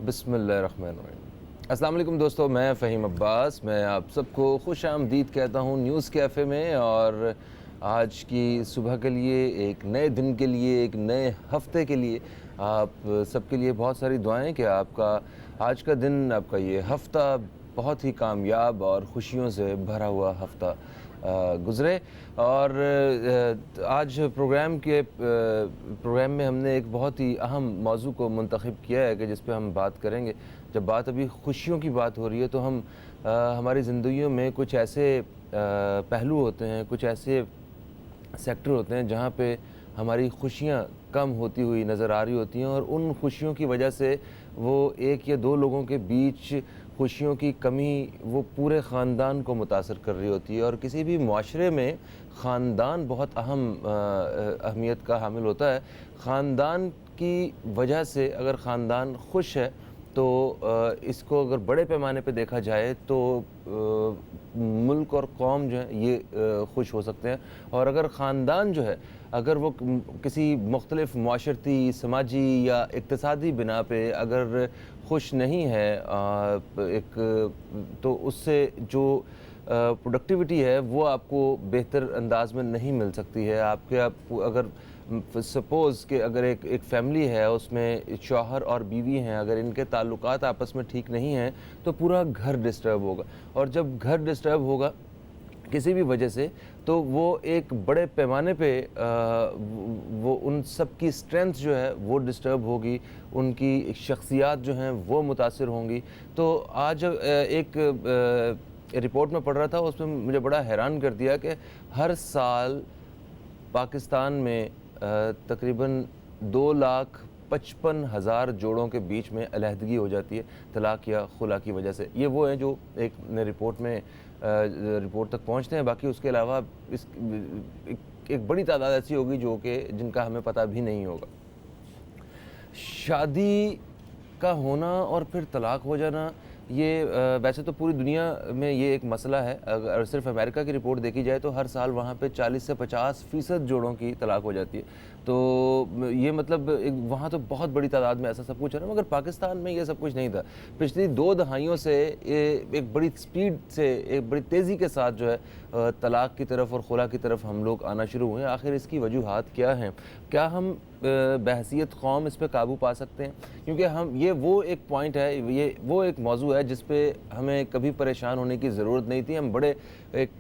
बिस्मिल्लाहिर्रहमानिर्रहीम। अस्सलाम वालेकुम दोस्तों, मैं फ़हीम अब्बास। मैं आप सबको खुश आमदीद कहता हूँ न्यूज़ कैफ़े में। और आज की सुबह के लिए, एक नए दिन के लिए, एक नए हफ़्ते के लिए आप सबके लिए बहुत सारी दुआएं कि आपका आज का दिन, आपका ये हफ़्ता बहुत ही कामयाब और ख़ुशियों से भरा हुआ हफ़्ता गुज़रे। और आज प्रोग्राम में हमने एक बहुत ही अहम मौजू को मुंतख़िब किया है कि जिस पे हम बात करेंगे। जब बात अभी खुशियों की बात हो रही है तो हम हमारी ज़िंदगियों में कुछ ऐसे पहलू होते हैं, कुछ ऐसे सेक्टर होते हैं जहाँ पे हमारी खुशियाँ कम होती हुई नज़र आ रही होती हैं, और उन खुशियों की वजह से वो एक या दो लोगों के बीच खुशियों की कमी वो पूरे ख़ानदान को मुतासर कर रही होती है। और किसी भी मुआशरे में ख़ानदान बहुत अहमियत का हामिल होता है। ख़ानदान की वजह से अगर ख़ानदान खुश है तो इसको अगर बड़े पैमाने पे देखा जाए तो मुल्क और कौम जो है ये खुश हो सकते हैं। और अगर ख़ानदान जो है, अगर वो किसी मुख्तलिफ़ माशरती, समाजी या इक़्तिसादी बिना पे अगर खुश नहीं है तो उससे जो प्रोडक्टिविटी है वो आपको बेहतर अंदाज में नहीं मिल सकती है। आप अगर सपोज़ कि अगर एक फ़ैमिली है, उसमें शौहर और बीवी हैं, अगर इनके ताल्लुकात आपस में ठीक नहीं हैं तो पूरा घर डिस्टर्ब होगा। और जब घर डिस्टर्ब होगा किसी भी वजह से, तो वो एक बड़े पैमाने पे वो उन सब की स्ट्रेंथ जो है वो डिस्टर्ब होगी, उनकी शख्सियात जो हैं वो मुतासिर होंगी। तो आज एक रिपोर्ट में पढ़ रहा था, उसमें मुझे बड़ा हैरान कर दिया कि हर साल पाकिस्तान में तकरीबन 2,55,000 जोड़ों के बीच में अलहदगी हो जाती है तलाक़ या खुला की वजह से। ये वो हैं जो एक रिपोर्ट तक पहुंचते हैं। बाकी उसके अलावा एक बड़ी तादाद ऐसी होगी जो कि जिनका हमें पता भी नहीं होगा। शादी का होना और फिर तलाक़ हो जाना, ये वैसे तो पूरी दुनिया में ये एक मसला है। अगर सिर्फ अमेरिका की रिपोर्ट देखी जाए तो हर साल वहाँ पे 40 से 50% जोड़ों की तलाक़ हो जाती है। तो ये मतलब वहाँ तो बहुत बड़ी तादाद में ऐसा सब कुछ है ना, मगर पाकिस्तान में ये सब कुछ नहीं था। पिछली 2 दहाइयों से एक बड़ी स्पीड से, एक बड़ी तेज़ी के साथ जो है तलाक़ की तरफ और खुला की तरफ हम लोग आना शुरू हुए हैं। आखिर इसकी वजूहात क्या हैं? क्या हम बहसीयत कौम इस पे काबू पा सकते हैं? क्योंकि हम ये वो एक पॉइंट है, ये वो एक मौजू है जिस पे हमें कभी परेशान होने की ज़रूरत नहीं थी। हम बड़े एक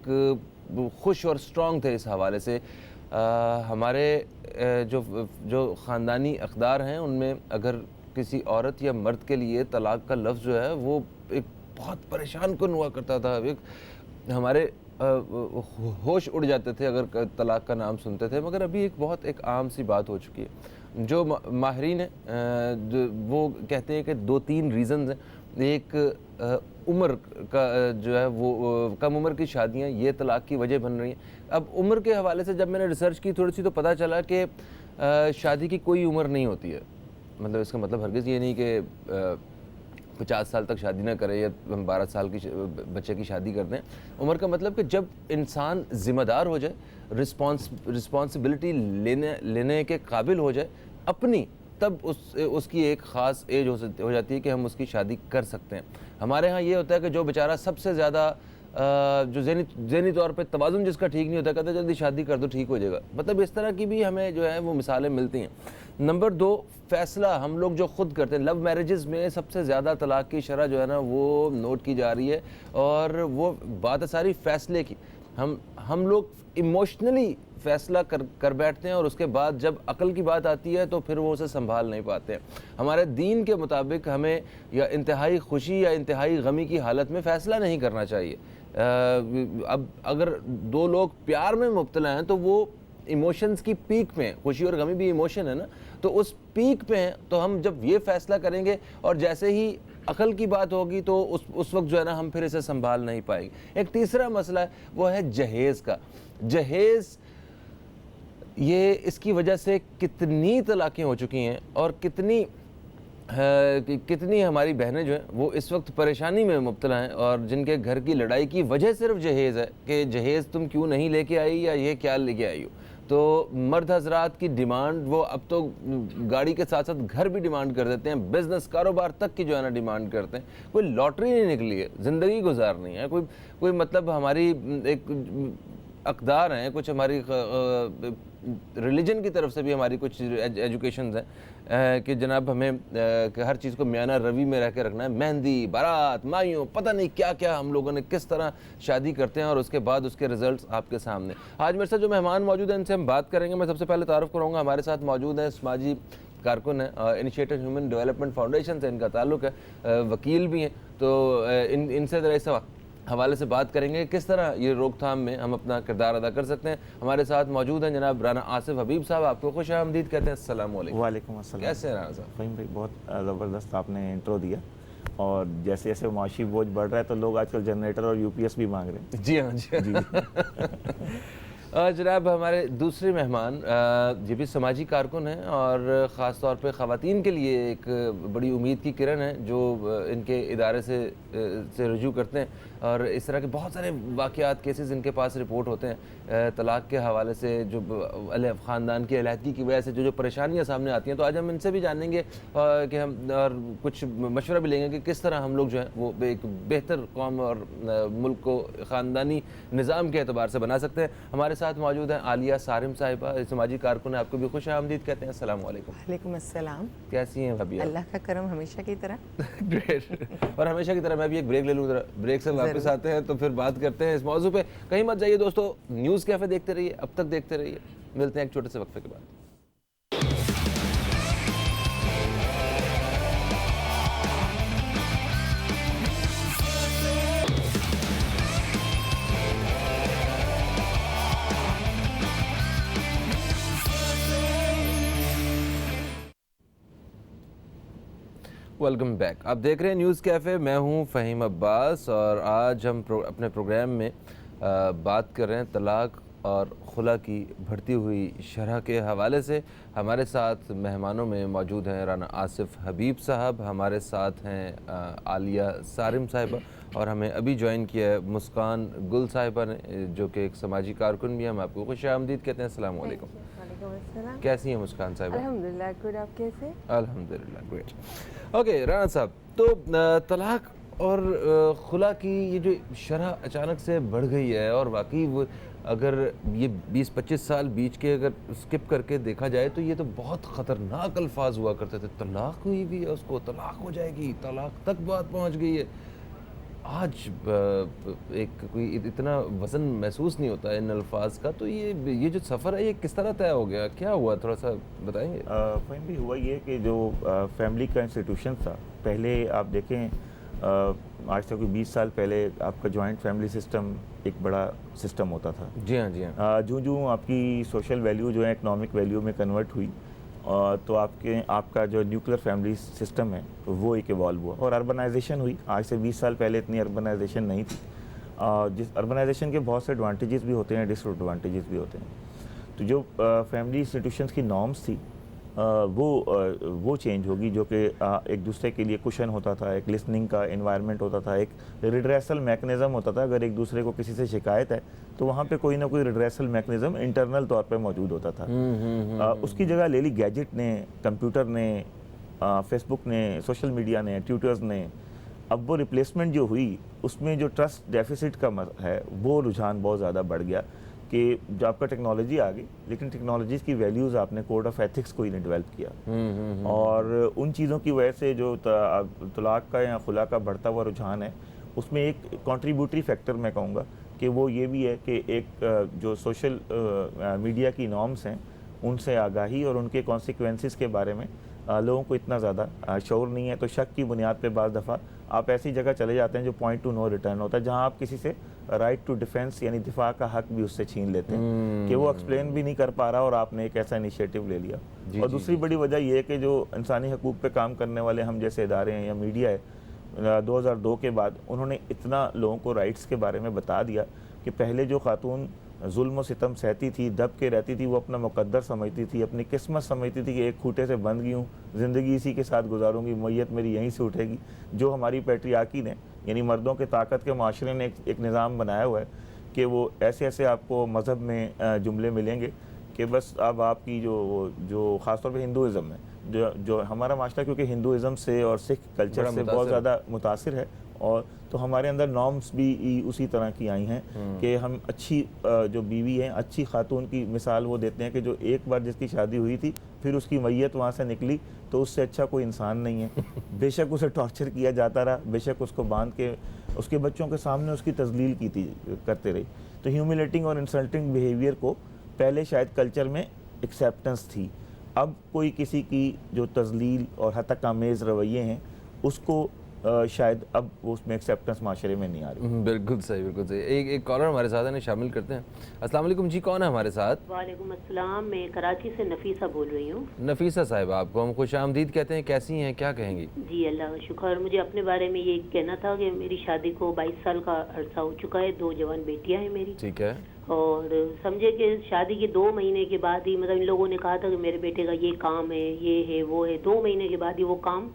खुश और स्ट्रॉन्ग थे इस हवाले से। हमारे जो ख़ानदानी अक़दार हैं उनमें अगर किसी औरत या मर्द के लिए तलाक़ का लफ्ज़ जो है वो एक बहुत परेशान कुन हुआ करता था। एक हमारे होश उड़ जाते थे अगर तलाक़ का नाम सुनते थे। मगर अभी एक आम सी बात हो चुकी है। जो माहिरीन हैं वो कहते हैं कि 2-3 रीज़न्स हैं। एक उम्र का जो है वो कम उम्र की शादियाँ ये तलाक़ की वजह बन रही हैं। अब उम्र के हवाले से जब मैंने रिसर्च की थोड़ी सी तो पता चला कि शादी की कोई उम्र नहीं होती है। मतलब इसका मतलब हरगिज़ ये नहीं कि 50 साल तक शादी ना करें या 12 साल की बच्चे की शादी कर दें। उम्र का मतलब कि जब इंसान ज़िम्मेदार हो जाए, रिस्पॉन्सिबिलिटी लेने के काबिल हो जाए अपनी, तब उसकी एक ख़ास एज हो जाती है कि हम उसकी शादी कर सकते हैं। हमारे यहाँ ये होता है कि जो बेचारा सबसे ज़्यादा जो ज़हनी तौर पे तवाज़ुन जिसका ठीक नहीं होता, कहता है जल्दी शादी कर दो ठीक हो जाएगा। मतलब इस तरह की भी हमें जो है वो मिसालें मिलती हैं। नंबर 2, फ़ैसला हम लोग जो ख़ुद करते हैं। लव मैरिजेज़ में सबसे ज़्यादा तलाक़ की शरह जो है ना वो नोट की जा रही है, और वो बात है सारी फ़ैसले की। हम लोग इमोशनली फ़ैसला कर बैठते हैं, और उसके बाद जब अक़ल की बात आती है तो फिर वो उसे संभाल नहीं पाते हैं। हमारे दीन के मुताबिक हमें या इंतहाई खुशी या इंतहाई गमी की हालत में फ़ैसला नहीं करना चाहिए। अब अगर 2 लोग प्यार में मुब्तला हैं तो वो इमोशंस की पीक में, खुशी और गमी भी इमोशन है ना, तो उस पीक पे हैं। तो हम जब ये फ़ैसला करेंगे और जैसे ही अक़ल की बात होगी तो उस वक्त जो है ना हम फिर इसे संभाल नहीं पाएंगे। एक तीसरा मसला है वो है जहेज़ का। जहेज़, ये इसकी वजह से कितनी तलाक़ें हो चुकी हैं और कितनी हमारी बहनें जो हैं वो इस वक्त परेशानी में मुब्तला हैं, और जिनके घर की लड़ाई की वजह सिर्फ जहेज़ है कि जहेज़ तुम क्यों नहीं लेके आई या ये क्या लेके आई हो। तो मर्द हजरात की डिमांड वो अब तो गाड़ी के साथ साथ घर भी डिमांड कर देते हैं, बिजनेस कारोबार तक की जो है ना डिमांड करते हैं। कोई लॉटरी नहीं निकली है, ज़िंदगी गुजारनी है, कोई कोई मतलब हमारी एक अक़दार हैं, कुछ हमारी रिलीजन की तरफ से भी हमारी कुछ एजुकेशंस हैं कि जनाब हमें कि हर चीज़ को म्याना रवि में रह के रखना है। मेहंदी, बारात, मायूं, पता नहीं क्या क्या हम लोगों ने किस तरह शादी करते हैं और उसके बाद उसके रिजल्ट्स आपके सामने। आज मेरे साथ जो मेहमान मौजूद हैं इनसे हम बात करेंगे। मैं सबसे पहले तारुफ कराऊंगा, हमारे साथ मौजूद हैं समाजी कारकुन है, इनिशिएटिव ह्यूमन डेवलपमेंट फाउंडेशन से इनका ताल्लुक़ है, वकील भी हैं। तो इनसे ज़रा इस हवाले से बात करेंगे किस तरह ये रोकथाम में हम अपना किरदार अदा कर सकते हैं। हमारे साथ मौजूद हैं जनाब राना आसिफ हबीब साहब, आपको खुश आमदीद कहते हैं। अस्सलाम वालेकुम। वालेकुम अस्सलाम। कैसे हैं राना साहब? फ़हीम भाई, बहुत ज़बरदस्त आपने इंट्रो दिया। और जैसे जैसे माशी बोझ बढ़ रहा है तो लोग आजकल जनरेटर और यूपीएस भी मांग रहे हैं। जी हाँ जी। जनाब हमारे दूसरे मेहमान ये भी समाजी कारकुन हैं और ख़ास तौर पे ख़वातीन के लिए एक बड़ी उम्मीद की किरण है जो इनके इदारे से रुजू करते हैं और इस तरह के बहुत सारे वाक़यात केसेस इनके पास रिपोर्ट होते हैं तलाक़ के हवाले से, जो ख़ानदान की अलहदगी की वजह से जो परेशानियाँ सामने आती हैं। तो आज हम इनसे भी जानेंगे कि हम और कुछ मशवरा भी लेंगे कि किस तरह हम लोग जो है वो एक बेहतर कौम और मुल्क को ख़ानदानी निज़ाम के एतबार से बना सकते हैं। हमारे साथ मौजूद हैं आलिया सारिम साहिबा, समाजी कारकुन है, आपको भी खुश आमदीद कहते हैं। अस्सलाम वालेकुम। वालेकुम अस्सलाम। कैसी हैं भाभी? अल्लाह का करम हमेशा की तरह। ग्रेट। और हमेशा की तरह मैं भी एक ब्रेक ले लूँ, जरा ब्रेक से वापस आते हैं तो फिर बात करते हैं इस मौजू पे। कहीं मत जाइए दोस्तों, न्यूज़ कैफ़े देखते रहिए, अब तक देखते रहिए। मिलते हैं एक छोटे से वक्फे के बाद। Welcome back. आप देख रहे हैं न्यूज़ कैफ़े, मैं हूं फ़हीम अब्बास और आज हम अपने प्रोग्राम में बात कर रहे हैं तलाक़ और खुला की बढ़ती हुई शरह के हवाले से। हमारे साथ मेहमानों में मौजूद हैं राना आसिफ हबीब साहब, हमारे साथ हैं आलिया सारिम साहिबा और हमें अभी ज्वाइन किया है मुस्कान गुल साहिबा ने, जो कि एक समाजी कारकुन भी हैं। हम आपको खुश आमदीद कहते हैं। अस्सलाम वालेकुम। कैसी हैं मुस्कान साहिबा? अल्हम्दुलिल्लाह गुड, आप कैसे? अल्हम्दुलिल्लाह ग्रेट। ओके राना साहब, तो तलाक़ और खुला की ये जो शरह अचानक से बढ़ गई है और वाकई वो अगर ये 20-25 साल बीच के अगर स्किप करके देखा जाए तो ये तो बहुत ख़तरनाक अल्फाज हुआ करते थे। तलाक़ हुई भी है, उसको तलाक़ हो जाएगी, तलाक़ तक बात पहुंच गई है। आज एक कोई इतना वज़न महसूस नहीं होता है इन अल्फाज का। तो ये जो सफ़र है ये किस तरह तय हो गया, क्या हुआ, थोड़ा सा बताएंगे? फ़हीम भी हुआ ये कि जो फैमिली का इंस्टीट्यूशन था, पहले आप देखें आज से कोई 20 साल पहले आपका जॉइंट फैमिली सिस्टम एक बड़ा सिस्टम होता था। जी हाँ, जी हाँ। जो आपकी सोशल वैल्यू जो है इकनॉमिक वैल्यू में कन्वर्ट हुई तो आपका जो न्यूक्लियर फैमिली सिस्टम है वो एक इवॉल्व हुआ और अर्बनाइजेशन हुई। आज से 20 साल पहले इतनी अर्बनाइजेशन नहीं थी। जिस अर्बनाइजेशन के बहुत से एडवांटेजेस भी होते हैं, डिसएडवांटेजेस भी होते हैं। तो जो फैमिली इंस्टीट्यूशंस की नॉर्म्स थी वो चेंज होगी, जो कि एक दूसरे के लिए कुशन होता था, एक लिसनिंग का एनवायरनमेंट होता था, एक रिड्रेसल मैकेनिज़्म होता था। अगर एक दूसरे को किसी से शिकायत है तो वहाँ पे कोई ना कोई रिड्रेसल मैकेनिज़्म इंटरनल तौर पे मौजूद होता था। उसकी जगह ले ली गैजेट ने, कंप्यूटर ने, फेसबुक ने, सोशल मीडिया ने, ट्यूटर्स ने। अब वो रिप्लेसमेंट जो हुई उसमें जो ट्रस्ट डेफिसिट का है वो रुझान बहुत ज़्यादा बढ़ गया कि जो आपका टेक्नोलॉजी आ गई लेकिन टेक्नोलॉजीज़ की वैल्यूज़ आपने कोड ऑफ एथिक्स को ही नहीं डेवलप किया। और उन चीज़ों की वजह से जो तलाक़ का या खुला का बढ़ता हुआ रुझान है उसमें एक कंट्रीब्यूटरी फैक्टर मैं कहूँगा कि वो ये भी है कि एक जो सोशल मीडिया की नॉर्म्स हैं उनसे आगाही और उनके कॉन्सिक्वेंसेस के बारे में लोगों को इतना ज़्यादा शऊर नहीं है। तो शक की बुनियाद पे बाज़ दफ़ा आप ऐसी जगह चले जाते हैं जो पॉइंट टू नो रिटर्न होता है, जहां आप किसी से राइट टू डिफेंस यानी दिफा का हक भी उससे छीन लेते हैं कि वो एक्सप्लेन भी नहीं कर पा रहा और आपने एक ऐसा इनिशिएटिव ले लिया। और दूसरी बड़ी वजह यह है कि जो इंसानी हकूक़ पे काम करने वाले हम जैसे इदारे हैं या मीडिया है, 2002 के बाद उन्होंने इतना लोगों को राइट्स के बारे में बता दिया कि पहले जो खातून जुल्म व सितम सहती थी, दब के रहती थी, वो अपना मुकद्दर समझती थी, अपनी किस्मत समझती थी कि एक खूटे से बंध गई हूँ, ज़िंदगी इसी के साथ गुजारूंगी, मैयत मेरी यहीं से उठेगी। जो हमारी पैट्रियार्की ने यानी मर्दों के ताकत के माशरे ने एक निज़ाम बनाया हुआ है कि वो ऐसे ऐसे आपको मज़हब में जुमले मिलेंगे कि बस अब आपकी जो ख़ासतौर पे हिंदुज़म है, जो हमारा माशरा क्योंकि हिंदुज़म से और सिख कल्चर से बहुत ज़्यादा मुतासिर है, और तो हमारे अंदर नॉर्म्स भी उसी तरह की आई हैं कि हम अच्छी जो बीवी हैं, अच्छी खातून की मिसाल वो देते हैं कि जो एक बार जिसकी शादी हुई थी फिर उसकी मैयत वहाँ से निकली, तो उससे अच्छा कोई इंसान नहीं है। बेशक उसे टॉर्चर किया जाता रहा, बेशक उसको बांध के उसके बच्चों के सामने उसकी तजलील करते रही। तो ह्यूमिलेटिंग और इंसल्टिंग बिहेवियर को पहले शायद कल्चर में एक्सेप्टेंस थी, अब कोई किसी की जो तजलील और हतक-आमेज़ रवैये हैं उसको शायद अब उसमें एक्सेप्टेंस माशरे में नहीं आ रही। बिल्कुल सही, बिल्कुल सही। एक कॉलर हमारे साथ है, शामिल करते हैं। अस्सलाम वालेकुम जी, कौन है हमारे साथ? वालेकुम अस्सलाम, मैं कराची से नफीसा बोल रही हूँ। नफीसा साहिबा, आपको हम खुश आमदीद कहते हैं, कैसी हैं, क्या कहेंगी? जी अल्लाह का शुक्र। मुझे अपने बारे में ये कहना था कि मेरी शादी को 22 साल का अरसा हो चुका है, 2 जवान बेटियाँ हैं मेरी। ठीक है। और समझे कि शादी के 2 महीने के बाद ही मतलब इन लोगों ने कहा था कि मेरे बेटे का ये काम है, ये है, वो है। 2 महीने के बाद ही वो काम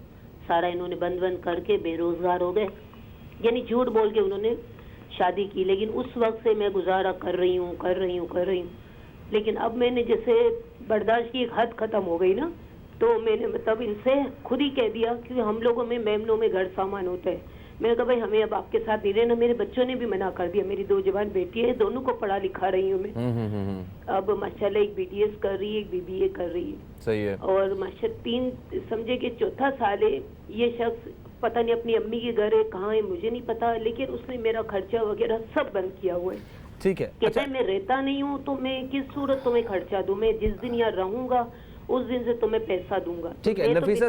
सारा इन्होंने बंद करके बेरोजगार हो गए, यानी झूठ बोल के उन्होंने शादी की। लेकिन उस वक्त से मैं गुजारा कर रही हूँ। लेकिन अब मैंने जैसे बर्दाश्त की एक हद खत्म हो गई ना, तो मैंने मतलब इनसे खुद ही कह दिया कि हम लोगों में मेमनों में घर सामान होता है। मैंने कहा भाई हमें अब आपके साथ नहीं रहना। मेरे बच्चों ने भी मना कर दिया। मेरी 2 जवान बेटी है, दोनों को पढ़ा लिखा रही हूँ मैं। अब माशाल्लाह एक BTS कर रही है, एक BBA कर रही है। सही है। और माशाल्लाह 3 समझे कि 4था साल है। ये शख्स पता नहीं अपनी अम्मी के घर है, कहाँ है मुझे नहीं पता, लेकिन उसने मेरा खर्चा वगैरह सब बंद किया हुआ है। ठीक है। कहता है मैं रहता नहीं हूँ तो मैं किस सूरत तुम्हें खर्चा दूँ, मैं जिस दिन यहाँ रहूंगा उस दिन से तुम्हें पैसा दूंगा। ठीक है। नफीसा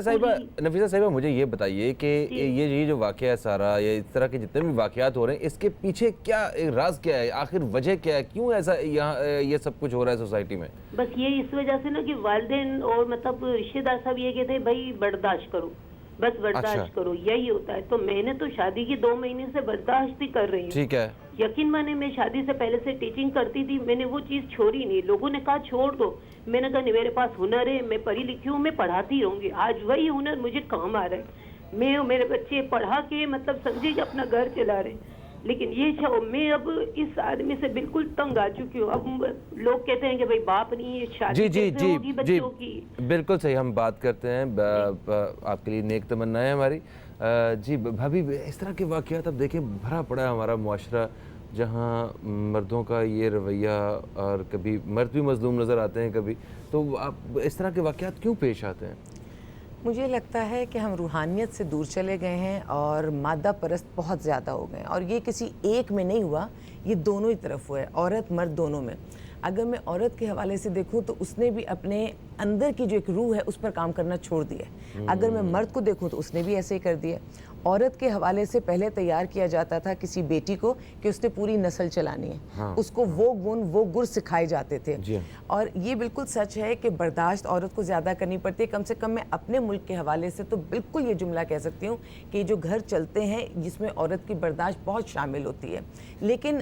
साहिबा मुझे ये बताइए कि ये जो वाकया है सारा, या इस तरह के जितने भी वाकयात हो रहे हैं, इसके पीछे क्या राज क्या है, आखिर वजह क्या है, क्यों ऐसा यहाँ ये सब कुछ हो रहा है सोसाइटी में? बस ये इस वजह से ना कि वालिदैन और मतलब रिश्तेदार सब ये कहते हैं भाई बर्दाश्त करो, बस बर्दाश्त करो, यही होता है। तो मैंने तो शादी की 2 महीने से बर्दाश्त ही कर रही हूँ। ठीक है। यकीन माने मैं शादी से पहले से टीचिंग करती थी, मैंने वो चीज़ छोड़ी नहीं। लोगों ने कहा छोड़ दो, मैंने कहा नहीं, मेरे पास हुनर है, मैं पढ़ी लिखी हूँ, मैं पढ़ाती रहूँगी। आज वही हुनर मुझे काम आ रहा है। मैं और मेरे बच्चे पढ़ा के मतलब समझे कि अपना घर चला रहे हैं। लेकिन ये मैं अब इस आदमी से बिल्कुल तंग आ चुकी हूँ। अब लोग कहते हैं कि भाई बाप नहीं है, शादी कैसे होगी बच्चों की। बिल्कुल सही, हम बात करते हैं, आपके लिए नेक तमन्नाएं हमारी। जी भाभी, इस तरह के वाक़यात अब देखें भरा पड़ा है हमारा मुआशरा, जहाँ मर्दों का ये रवैया, और कभी मर्द भी मजलूम नज़र आते हैं कभी। तो आप इस तरह के वाक़यात क्यों पेश आते हैं? मुझे लगता है कि हम रूहानियत से दूर चले गए हैं और मादा परस्त बहुत ज़्यादा हो गए हैं। और ये किसी एक में नहीं हुआ, ये दोनों ही तरफ हुआ है, औरत मर्द दोनों में। अगर मैं औरत के हवाले से देखूं तो उसने भी अपने अंदर की जो एक रूह है उस पर काम करना छोड़ दिया। अगर मैं मर्द को देखूं तो उसने भी ऐसे ही कर दिया। औरत के हवाले से पहले तैयार किया जाता था किसी बेटी को कि उसने पूरी नस्ल चलानी है। हाँ। उसको वो गुण वो गुर सिखाए जाते थे। और ये बिल्कुल सच है कि बर्दाश्त औरत को ज़्यादा करनी पड़ती है। कम से कम मैं अपने मुल्क के हवाले से तो बिल्कुल ये जुमला कह सकती हूँ कि जो घर चलते हैं जिसमें औरत की बर्दाश्त बहुत शामिल होती है। लेकिन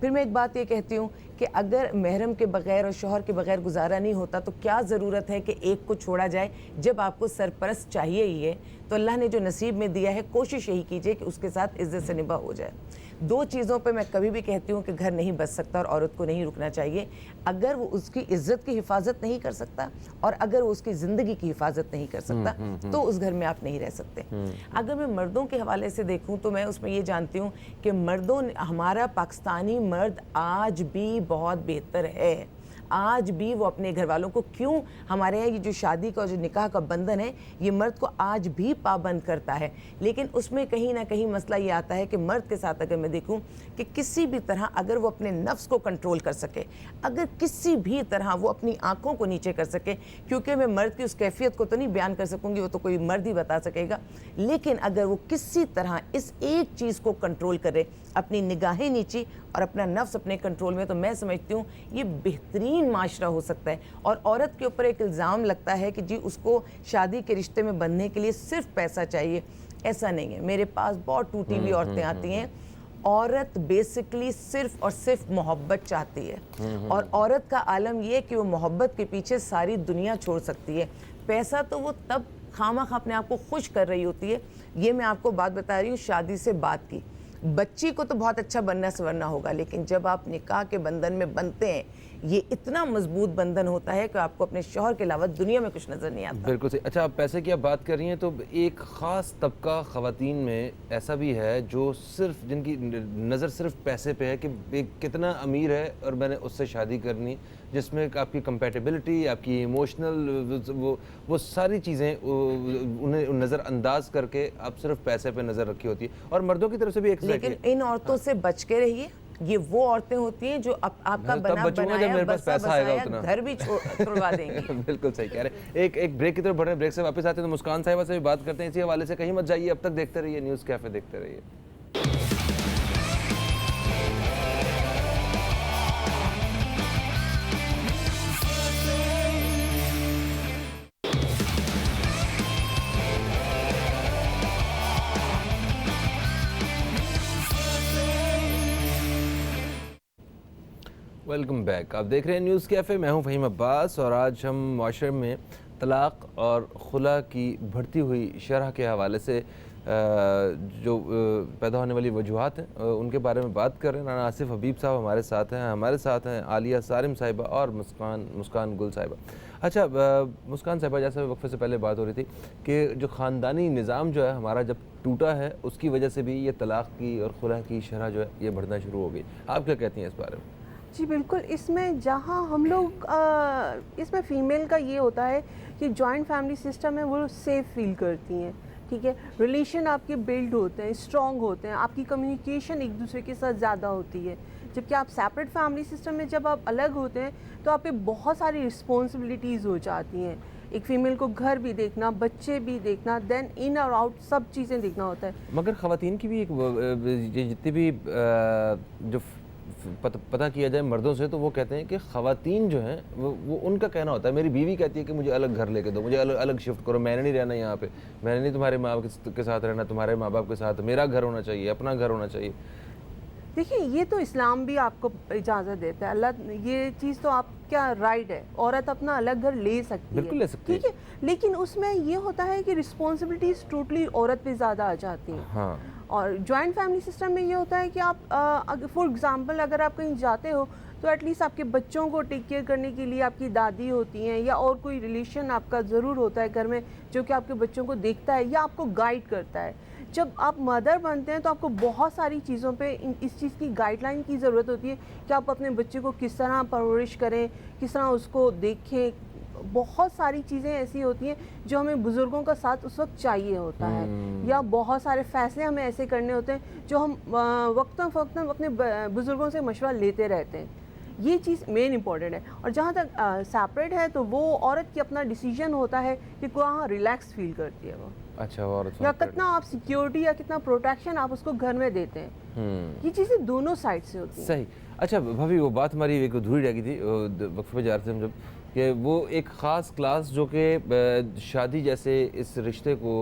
फिर मैं एक बात ये कहती हूँ कि अगर महरम के बग़ैर और शौहर के बग़ैर गुजारा नहीं होता तो क्या ज़रूरत है कि एक को छोड़ा जाए। जब आपको सरपरस्त चाहिए ही है तो अल्लाह ने जो नसीब में दिया है कोशिश यही कीजिए कि उसके साथ इज़्ज़त से निभा हो जाए। 2 चीज़ों पे मैं कभी भी कहती हूँ कि घर नहीं बच सकता और औरत को नहीं रुकना चाहिए। अगर वो उसकी इज़्ज़त की हिफाजत नहीं कर सकता और अगर वो उसकी ज़िंदगी की हिफाजत नहीं कर सकता तो उस घर में आप नहीं रह सकते। अगर मैं मर्दों के हवाले से देखूँ तो मैं उसमें ये जानती हूँ कि मर्दों, हमारा पाकिस्तानी मर्द आज भी बहुत बेहतर है। आज भी वो अपने घर वालों को, क्यों हमारे यहाँ ये जो शादी का जो निकाह का बंधन है ये मर्द को आज भी पाबंद करता है। लेकिन उसमें कहीं ना कहीं मसला ये आता है कि मर्द के साथ अगर मैं देखूं कि किसी भी तरह अगर वो अपने नफ्स को कंट्रोल कर सके, अगर किसी भी तरह वो अपनी आंखों को नीचे कर सके, क्योंकि मैं मर्द की उस कैफियत को तो नहीं बयान कर सकूंगी, वो तो कोई मर्द ही बता सकेगा, लेकिन अगर वो किसी तरह इस एक चीज़ को कंट्रोल करे, अपनी निगाहें नीची और अपना नफ्स अपने कंट्रोल में, तो मैं समझती हूँ ये बेहतरीन माशरा हो सकता है। और औरत के ऊपर एक इल्ज़ाम लगता है कि जी उसको शादी के रिश्ते में बंधने के लिए सिर्फ पैसा चाहिए। ऐसा नहीं है। मेरे पास बहुत टूटी हुई औरतें आती हैं। औरत बेसिकली सिर्फ और सिर्फ मोहब्बत चाहती है और औरत का आलम ये कि वो मोहब्बत के पीछे सारी दुनिया छोड़ सकती है। पैसा तो वो तब खामखा अपने आप को खुश कर रही होती है। ये मैं आपको बात बता रही हूँ शादी से बात की। बच्ची को तो बहुत अच्छा बनना संवरना होगा, लेकिन जब आप निकाह के बंधन में बनते हैं ये इतना मजबूत बंधन होता है कि आपको अपने शौहर के अलावा दुनिया में कुछ नज़र नहीं आता। बिल्कुल सही। अच्छा, आप पैसे की आप बात कर रही हैं तो एक ख़ास तबका ख़वातीन में ऐसा भी है जो सिर्फ जिनकी नज़र सिर्फ पैसे पे है कि एक कितना अमीर है और मैंने उससे शादी करनी, जिसमें आपकी कंपैटिबिलिटी, आपकी इमोशनल वो सारी चीज़ें उन्हें नज़रअंदाज करके आप सिर्फ पैसे पे नज़र रखी होती है। और मर्दों की तरफ से भी एक लेकिन इन औरतों से बच के रहिए। ये वो औरतें होती हैं जो आपका तब बना बचूंगा जब बनाया मेरे पास बसा पैसा आएगा बसाया उतना। घर भी तुड़वा देंगे। बिल्कुल सही कह रहे हैं। एक ब्रेक की तरफ बढ़ रहे हैं, ब्रेक से वापस आते हैं तो मुस्कान साहिबा से भी बात करते हैं इसी हवाले से। कहीं मत जाइए, अब तक देखते रहिए न्यूज़ कैफे, देखते रहिए। Welcome back. आप देख रहे हैं न्यूज़ कैफ़े, मैं हूं फ़हीम अब्बास और आज हम माशरे में तलाक़ और खुला की बढ़ती हुई शरह के हवाले से जो पैदा होने वाली वजूहात हैं उनके बारे में बात कर रहे हैं। राना आसिफ हबीब साहब हमारे साथ हैं आलिया सारिम साहिबा और मुस्कान गुल साहिबा। अच्छा, मुस्कान साहिबा, जैसे वक्फे से पहले बात हो रही थी कि जो ख़ानदानी निज़ाम जो है हमारा जब टूटा है उसकी वजह से भी ये तलाक़ की और खुला की शरह जो है ये बढ़ना शुरू हो गई। आप क्या कहती हैं इस बारे में? जी बिल्कुल, इसमें जहाँ हम लोग इसमें फ़ीमेल का ये होता है कि जॉइंट फैमिली सिस्टम है वो सेफ़ फील करती हैं, ठीक है। रिलेशन आपके बिल्ड होते हैं, स्ट्रॉन्ग होते हैं, आपकी कम्युनिकेशन एक दूसरे के साथ ज़्यादा होती है। जबकि आप सेपरेट फैमिली सिस्टम में जब आप अलग होते हैं तो आप पे बहुत सारी रिस्पॉन्सिबिलिटीज़ हो जाती हैं। एक फ़ीमेल को घर भी देखना, बच्चे भी देखना, देन इन और आउट सब चीज़ें देखना होता है। मगर ख़वातीन की भी एक जितनी भी जो पता किया जाए मर्दों से तो वो कहते हैं कि ख़वातीन जो हैं वो उनका कहना होता है, मेरी बीवी कहती है कि मुझे अलग घर लेके दो, मुझे अलग शिफ्ट करो, मैंने नहीं रहना यहाँ पे, मैंने नहीं तुम्हारे माँ बाप के साथ रहना, तुम्हारे माँ बाप के साथ, मेरा घर होना चाहिए, अपना घर होना चाहिए। देखिए, ये तो इस्लाम भी आपको इजाज़त देता है, अल्लाह, ये चीज़ तो आपका राइट है, औरत अपना अलग घर ले सकती है, बिल्कुल ले सकती है, ठीक है। लेकिन उसमें ये होता है कि रिस्पॉन्सिबिलिटीज़ टोटली औरत पे ज़्यादा आ जाती हैं। हाँ। और जॉइंट फैमिली सिस्टम में ये होता है कि आप फॉर एग्जांपल अगर आप कहीं जाते हो तो एटलीस्ट आपके बच्चों को टेक केयर करने के लिए आपकी दादी होती हैं या और कोई रिलेशन आपका ज़रूर होता है घर में जो कि आपके बच्चों को देखता है या आपको गाइड करता है। जब आप मदर बनते हैं तो आपको बहुत सारी चीज़ों पे इस चीज़ की गाइडलाइन की ज़रूरत होती है कि आप अपने बच्चे को किस तरह परवरिश करें, किस तरह उसको देखें। बहुत सारी चीज़ें ऐसी होती हैं जो हमें बुज़ुर्गों का साथ उस वक्त चाहिए होता है, या बहुत सारे फ़ैसले हमें ऐसे करने होते हैं जो हम वक्तन फ़वक्तन अपने बुज़ुर्गों से मशवरा लेते रहते हैं। ये चीज़ मेन इंपॉर्टेंट है। और जहाँ तक सेपरेट है तो वो औरत की अपना डिसीजन होता है कि कहाँ रिलैक्स फील करती है वो। अच्छा, औरत या कितना आप सिक्योरिटी या कितना प्रोटेक्शन आप उसको घर में देते हैं। ये चीज़ें दोनों साइड से होती हैं। सही। अच्छा भाभी, वो बात हमारी एक अधूरी रह गई थी वक्फे पे जा रहे थे हम जब, कि वो एक ख़ास क्लास जो कि शादी जैसे इस रिश्ते को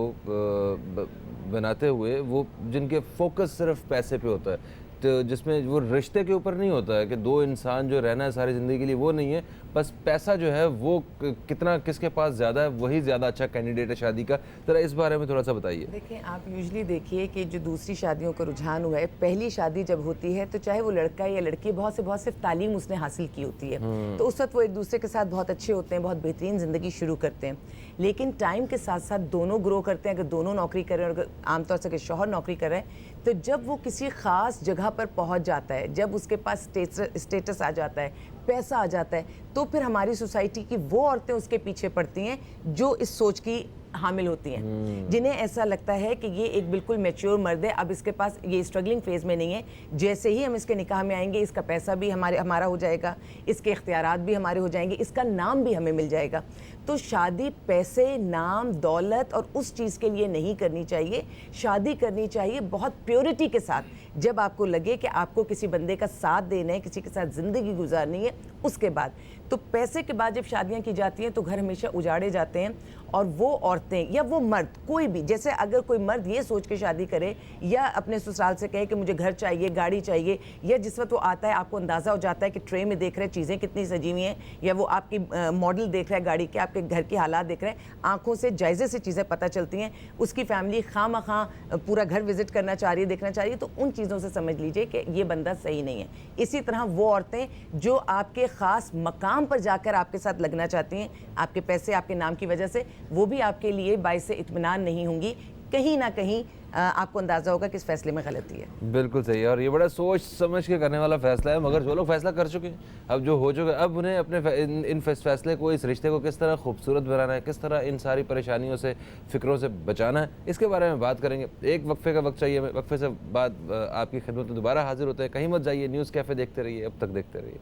बनाते हुए वो जिनके फोकस सिर्फ पैसे पे होता है, तो जिसमें वो रिश्ते के ऊपर नहीं होता है कि दो इंसान जो रहना है सारी ज़िंदगी के लिए, वो नहीं है, बस पैसा जो है वो कितना किसके पास ज़्यादा है वही ज़्यादा अच्छा कैंडिडेट है शादी का। ज़रा इस बारे में थोड़ा सा बताइए। देखिए, आप यूजुअली देखिए कि जो दूसरी शादियों का रुझान हुआ है, पहली शादी जब होती है तो चाहे वो लड़का या लड़की बहुत से बहुत सिर्फ तालीम उसने हासिल की होती है, तो उस वक्त वो एक दूसरे के साथ बहुत अच्छे होते हैं, बहुत बेहतरीन ज़िंदगी शुरू करते हैं। लेकिन टाइम के साथ साथ दोनों ग्रो करते हैं। अगर दोनों नौकरी कर रहे हैं और अगर आमतौर से अगर शौहर नौकरी कर रहे हैं, तो जब वो किसी ख़ास जगह पर पहुंच जाता है, जब उसके पास स्टेटस आ जाता है, पैसा आ जाता है, तो फिर हमारी सोसाइटी की वो औरतें उसके पीछे पड़ती हैं जो इस सोच की हामिल होती हैं, जिन्हें ऐसा लगता है कि ये एक बिल्कुल मैच्योर मर्द है, अब इसके पास ये स्ट्रगलिंग फेज़ में नहीं है, जैसे ही हम इसके निकाह में आएंगे इसका पैसा भी हमारा हो जाएगा, इसके इख्तियारात भी हमारे हो जाएंगे, इसका नाम भी हमें मिल जाएगा। तो शादी पैसे, नाम, दौलत और उस चीज़ के लिए नहीं करनी चाहिए। शादी करनी चाहिए बहुत प्योरिटी के साथ, जब आपको लगे कि आपको किसी बंदे का साथ देना है, किसी के साथ ज़िंदगी गुजारनी है, उसके बाद। तो पैसे के बाद जब शादियां की जाती हैं तो घर हमेशा उजाड़े जाते हैं और वो औरतें औरतें या वो मर्द कोई भी, जैसे अगर कोई मर्द ये सोच के शादी करे या अपने ससुराल से कहे कि मुझे घर चाहिए, गाड़ी चाहिए, या जिस वक्त वो आता है आपको अंदाज़ा हो जाता है कि ट्रे में देख रहे हैं चीज़ें कितनी सजी हुई हैं, या वो आपकी मॉडल देख रहा है गाड़ी के, आपके घर के हालात देख रहे हैं, आंखों से जायज़े से चीज़ें पता चलती हैं, उसकी फैमिली खामखा पूरा घर विजिट करना चाह रही है, देखना चाह रही है, तो उन चीज़ों से समझ लीजिए कि ये बंदा सही नहीं है। इसी तरह वो औरतें जो आपके ख़ास मकाम पर जाकर आपके साथ लगना चाहती हैं, आपके पैसे, आपके नाम की वजह से, वो भी आपके लिए बाइस इत्मीनान नहीं होंगी। कहीं ना कहीं आपको अंदाज़ा होगा कि इस फैसले में गलती है। बिल्कुल सही है, और ये बड़ा सोच समझ के करने वाला फैसला है, मगर जो लोग फैसला कर चुके हैं, अब जो हो चुके हैं, अब उन्हें अपने इन फैसले को, इस रिश्ते को किस तरह खूबसूरत बनाना है, किस तरह इन सारी परेशानियों से, फिक्रों से बचाना है, इसके बारे में बात करेंगे। एक वक्फे का वक्त चाहिए हमें, वक्फे से बाद आपकी खिदमत में दोबारा हाजिर होते हैं। कहीं मत जाइए, न्यूज़ कैफ़े देखते रहिए, अब तक देखते रहिए।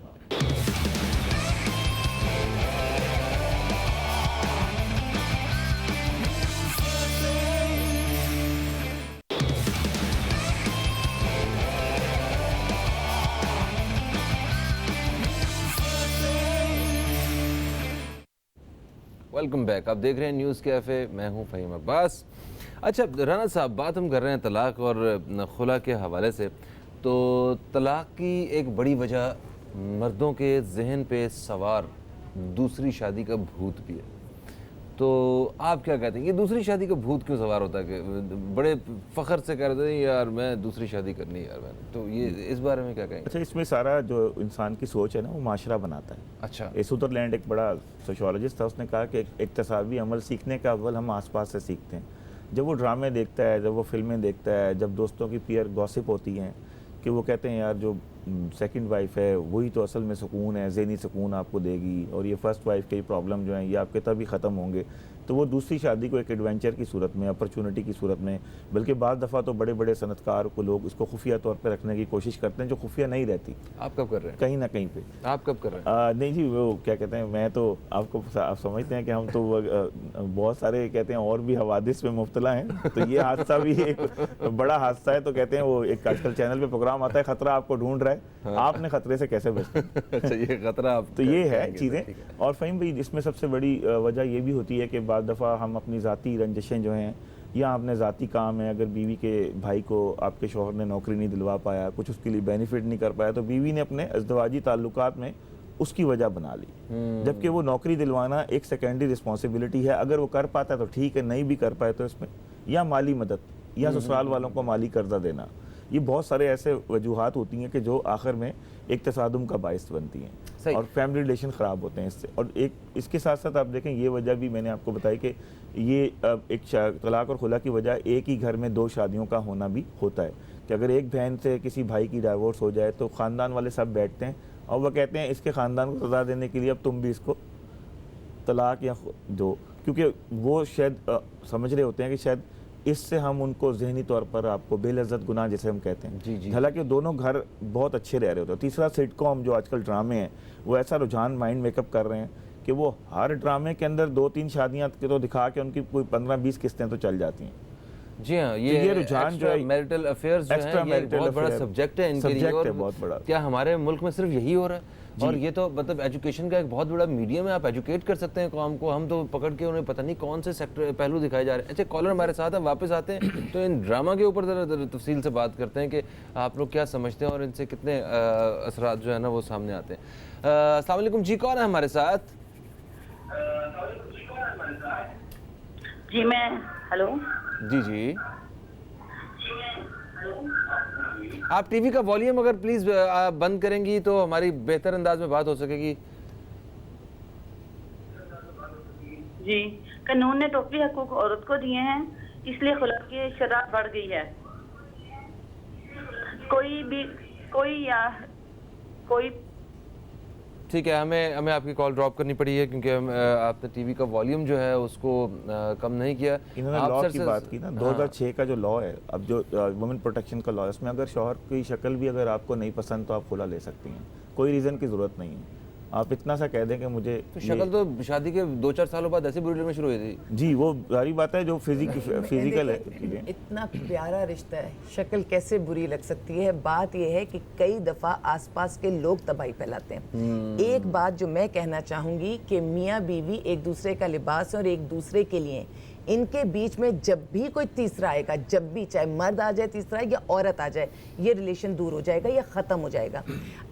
वेलकम बैक, आप देख रहे हैं न्यूज़ कैफ़े, मैं हूं फ़हीम अब्बास। अच्छा राना साहब, बात हम कर रहे हैं तलाक़ और खुला के हवाले से, तो तलाक़ की एक बड़ी वजह मर्दों के जहन पे सवार दूसरी शादी का भूत भी है। तो आप क्या कहते हैं, ये दूसरी शादी का भूत क्यों सवार होता है कि बड़े फ़ख्र से कह रहे हैं यार मैं दूसरी शादी करनी है यार मैंने, तो ये इस बारे में क्या कहेंगे? अच्छा, इसमें सारा जो इंसान की सोच है ना, वो माशरा बनाता है। अच्छा, सुदरलैंड एक बड़ा सोशियोलॉजिस्ट था, उसने कहा कि इक्तसाबी अमल सीखने का अव्वल हम आसपास से सीखते हैं। जब वो ड्रामे देखता है, जब वो फिल्में देखता है, जब दोस्तों की पीयर गॉसिप होती हैं कि वो कहते हैं यार जो सेकंड वाइफ है वही तो असल में सुकून है, ज़हनी सुकून आपको देगी, और ये फर्स्ट वाइफ के प्रॉब्लम जो हैं ये आपके तभी ख़त्म होंगे, तो वो दूसरी शादी को एक एडवेंचर की सूरत में, अपॉर्चुनिटी की सूरत में, बल्कि बाज़ दफ़ा तो बड़े बड़े सनतकार को लोग इसको खुफिया तौर पर रखने की कोशिश करते हैं, जो खुफिया नहीं रहती। आप कब कर रहे हैं? कहीं ना कहीं पे आप कब कर रहे हैं? नहीं जी, वो क्या कहते हैं, मैं तो आपको आप समझते हैं कि हम तो बहुत सारे कहते हैं और भी हवादिस में मुब्तला हैं, तो ये हादसा भी एक बड़ा हादसा है। तो कहते हैं वो एक आजकल चैनल पे प्रोग्राम आता है, खतरा आपको ढूंढ रहा है, हाँ। आपने खतरे से कैसे बचना। अच्छा, ये खतरा आप, तो ये है चीज़ें। और फ़हीम भाई, इसमें सबसे बड़ी वजह ये भी होती है कि बाद दफ़ा हम अपनी ज़ाती रंजिशें जो हैं, या अपने ज़ाती काम है, अगर बीवी के भाई को आपके शौहर ने नौकरी नहीं दिलवा पाया, कुछ उसके लिए बेनिफिट नहीं कर पाया, तो बीवी ने अपने अज़दवाजी ताल्लुकात में उसकी वजह बना ली, जबकि वो नौकरी दिलवाना एक सेकेंडरी रिस्पॉन्सिबिलिटी है। अगर वो कर पाता है तो ठीक है, नहीं भी कर पाए तो इसमें या माली मदद या ससुराल वालों को माली कर्जा देना, ये बहुत सारे ऐसे वजूहात होती हैं कि जो आखिर में एक तसादुम का बायस बनती हैं और फैमिली रिलेशन ख़राब होते हैं इससे। और एक इसके साथ साथ आप देखें, ये वजह भी मैंने आपको बताई कि ये एक तलाक़ और खुला की वजह एक ही घर में दो शादियों का होना भी होता है, कि अगर एक बहन से किसी भाई की डाइवोर्स हो जाए तो ख़ानदान वाले सब बैठते हैं और वह कहते हैं इसके ख़ानदान को सज़ा देने के लिए अब तुम भी इसको तलाक़ या दो, क्योंकि वो शायद समझ रहे होते हैं कि शायद इससे हम उनको ज़हनी तौर पर आपको बेलज़्ज़त गुनाह जैसे हम कहते हैं। हालांकि दोनों घर बहुत अच्छे रह रहे होते हैं। तीसरा, सिटकॉम जो आजकल ड्रामे हैं वो ऐसा रुझान माइंड मेकअप कर रहे हैं कि वो हर ड्रामे के अंदर 2-3 शादियाँ तो दिखा के उनकी कोई 15-20 किस्तें तो चल जाती हैं। जी हाँ, ये रुझान जो है मैरिटल अफेयर्स जो है, ये बहुत बड़ा सब्जेक्ट है इनके लिए, और बहुत बड़ा। क्या हमारे मुल्क में सिर्फ यही हो रहा है? और ये तो मतलब एजुकेशन का एक बहुत बड़ा मीडियम है, आप एजुकेट कर सकते हैं कौम को। हम तो पकड़ के उन्हें पता नहीं कौन से सेक्टर पहलू दिखाए जा रहे हैं। अच्छा, कॉलर हमारे साथ है, वापस आते हैं तो इन ड्रामा के ऊपर ज़रा तफसील से बात करते हैं कि आप लोग क्या समझते हैं और इनसे कितने असरात जो है ना वो सामने आते हैं। अस्सलाम वालेकुम जी, कौन है हमारे साथ? जी मैं, हेलो जी जी, आप टीवी का वॉल्यूम अगर प्लीज बंद करेंगी तो हमारी बेहतर अंदाज में बात हो सकेगी। जी, कानून ने टोपी हकूक औरत को दिए हैं, इसलिए खुला की शराब बढ़ गई है। कोई ठीक है, हमें आपकी कॉल ड्रॉप करनी पड़ी है क्योंकि आपने टीवी का वॉल्यूम जो है उसको कम नहीं किया। इन्होंने लॉ की बात की ना, 2006 का जो लॉ है, अब जो वुमेन प्रोटेक्शन का लॉ है, उसमें अगर शौहर की शक्ल भी अगर आपको नहीं पसंद तो आप खुला ले सकती हैं, कोई रीज़न की ज़रूरत नहीं है। आप इतना सा कह दें कि मुझे तो शक्ल तो शादी के 2-4 सालों बाद ऐसे बुरी लगनी शुरू हुई थी। जी, वो सारी बात है जो फिजिकल है। इतना प्यारा रिश्ता है, शक्ल कैसे बुरी लग सकती है? बात यह है कि कई दफ़ा आसपास के लोग तबाही फैलाते हैं। एक बात जो मैं कहना चाहूँगी कि मियाँ बीवी एक दूसरे का लिबास और एक दूसरे के लिए इनके बीच में जब भी कोई तीसरा आएगा, जब भी, चाहे मर्द आ जाए तीसरा या औरत आ जाए, ये रिलेशन दूर हो जाएगा या ख़त्म हो जाएगा।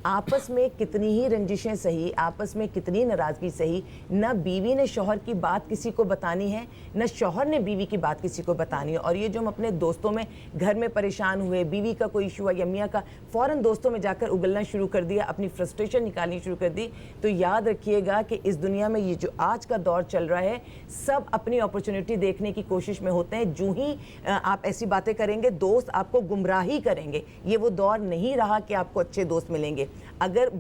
आपस में कितनी ही रंजिशें सही, आपस में कितनी नाराज़गी सही, न बीवी ने शौहर की बात किसी को बतानी है, न शौहर ने बीवी की बात किसी को बतानी है। और ये जो हम अपने दोस्तों में घर में परेशान हुए, बीवी का कोई इशू है या मियाँ का, फ़ौरन दोस्तों में जाकर उगलना शुरू कर दिया, अपनी फ्रस्ट्रेशन निकालनी शुरू कर दी। तो याद रखिएगा कि इस दुनिया में ये जो आज का दौर चल रहा है, सब अपनी अपॉर्चुनिटी देखने की कोशिश में होते हैं। जो ही आप ऐसी बातें करेंगे, दोस्त आपको गुमराही करेंगे। ये वो दौर नहीं रहा कि आपको अच्छे दोस्त मिलेंगे। अगर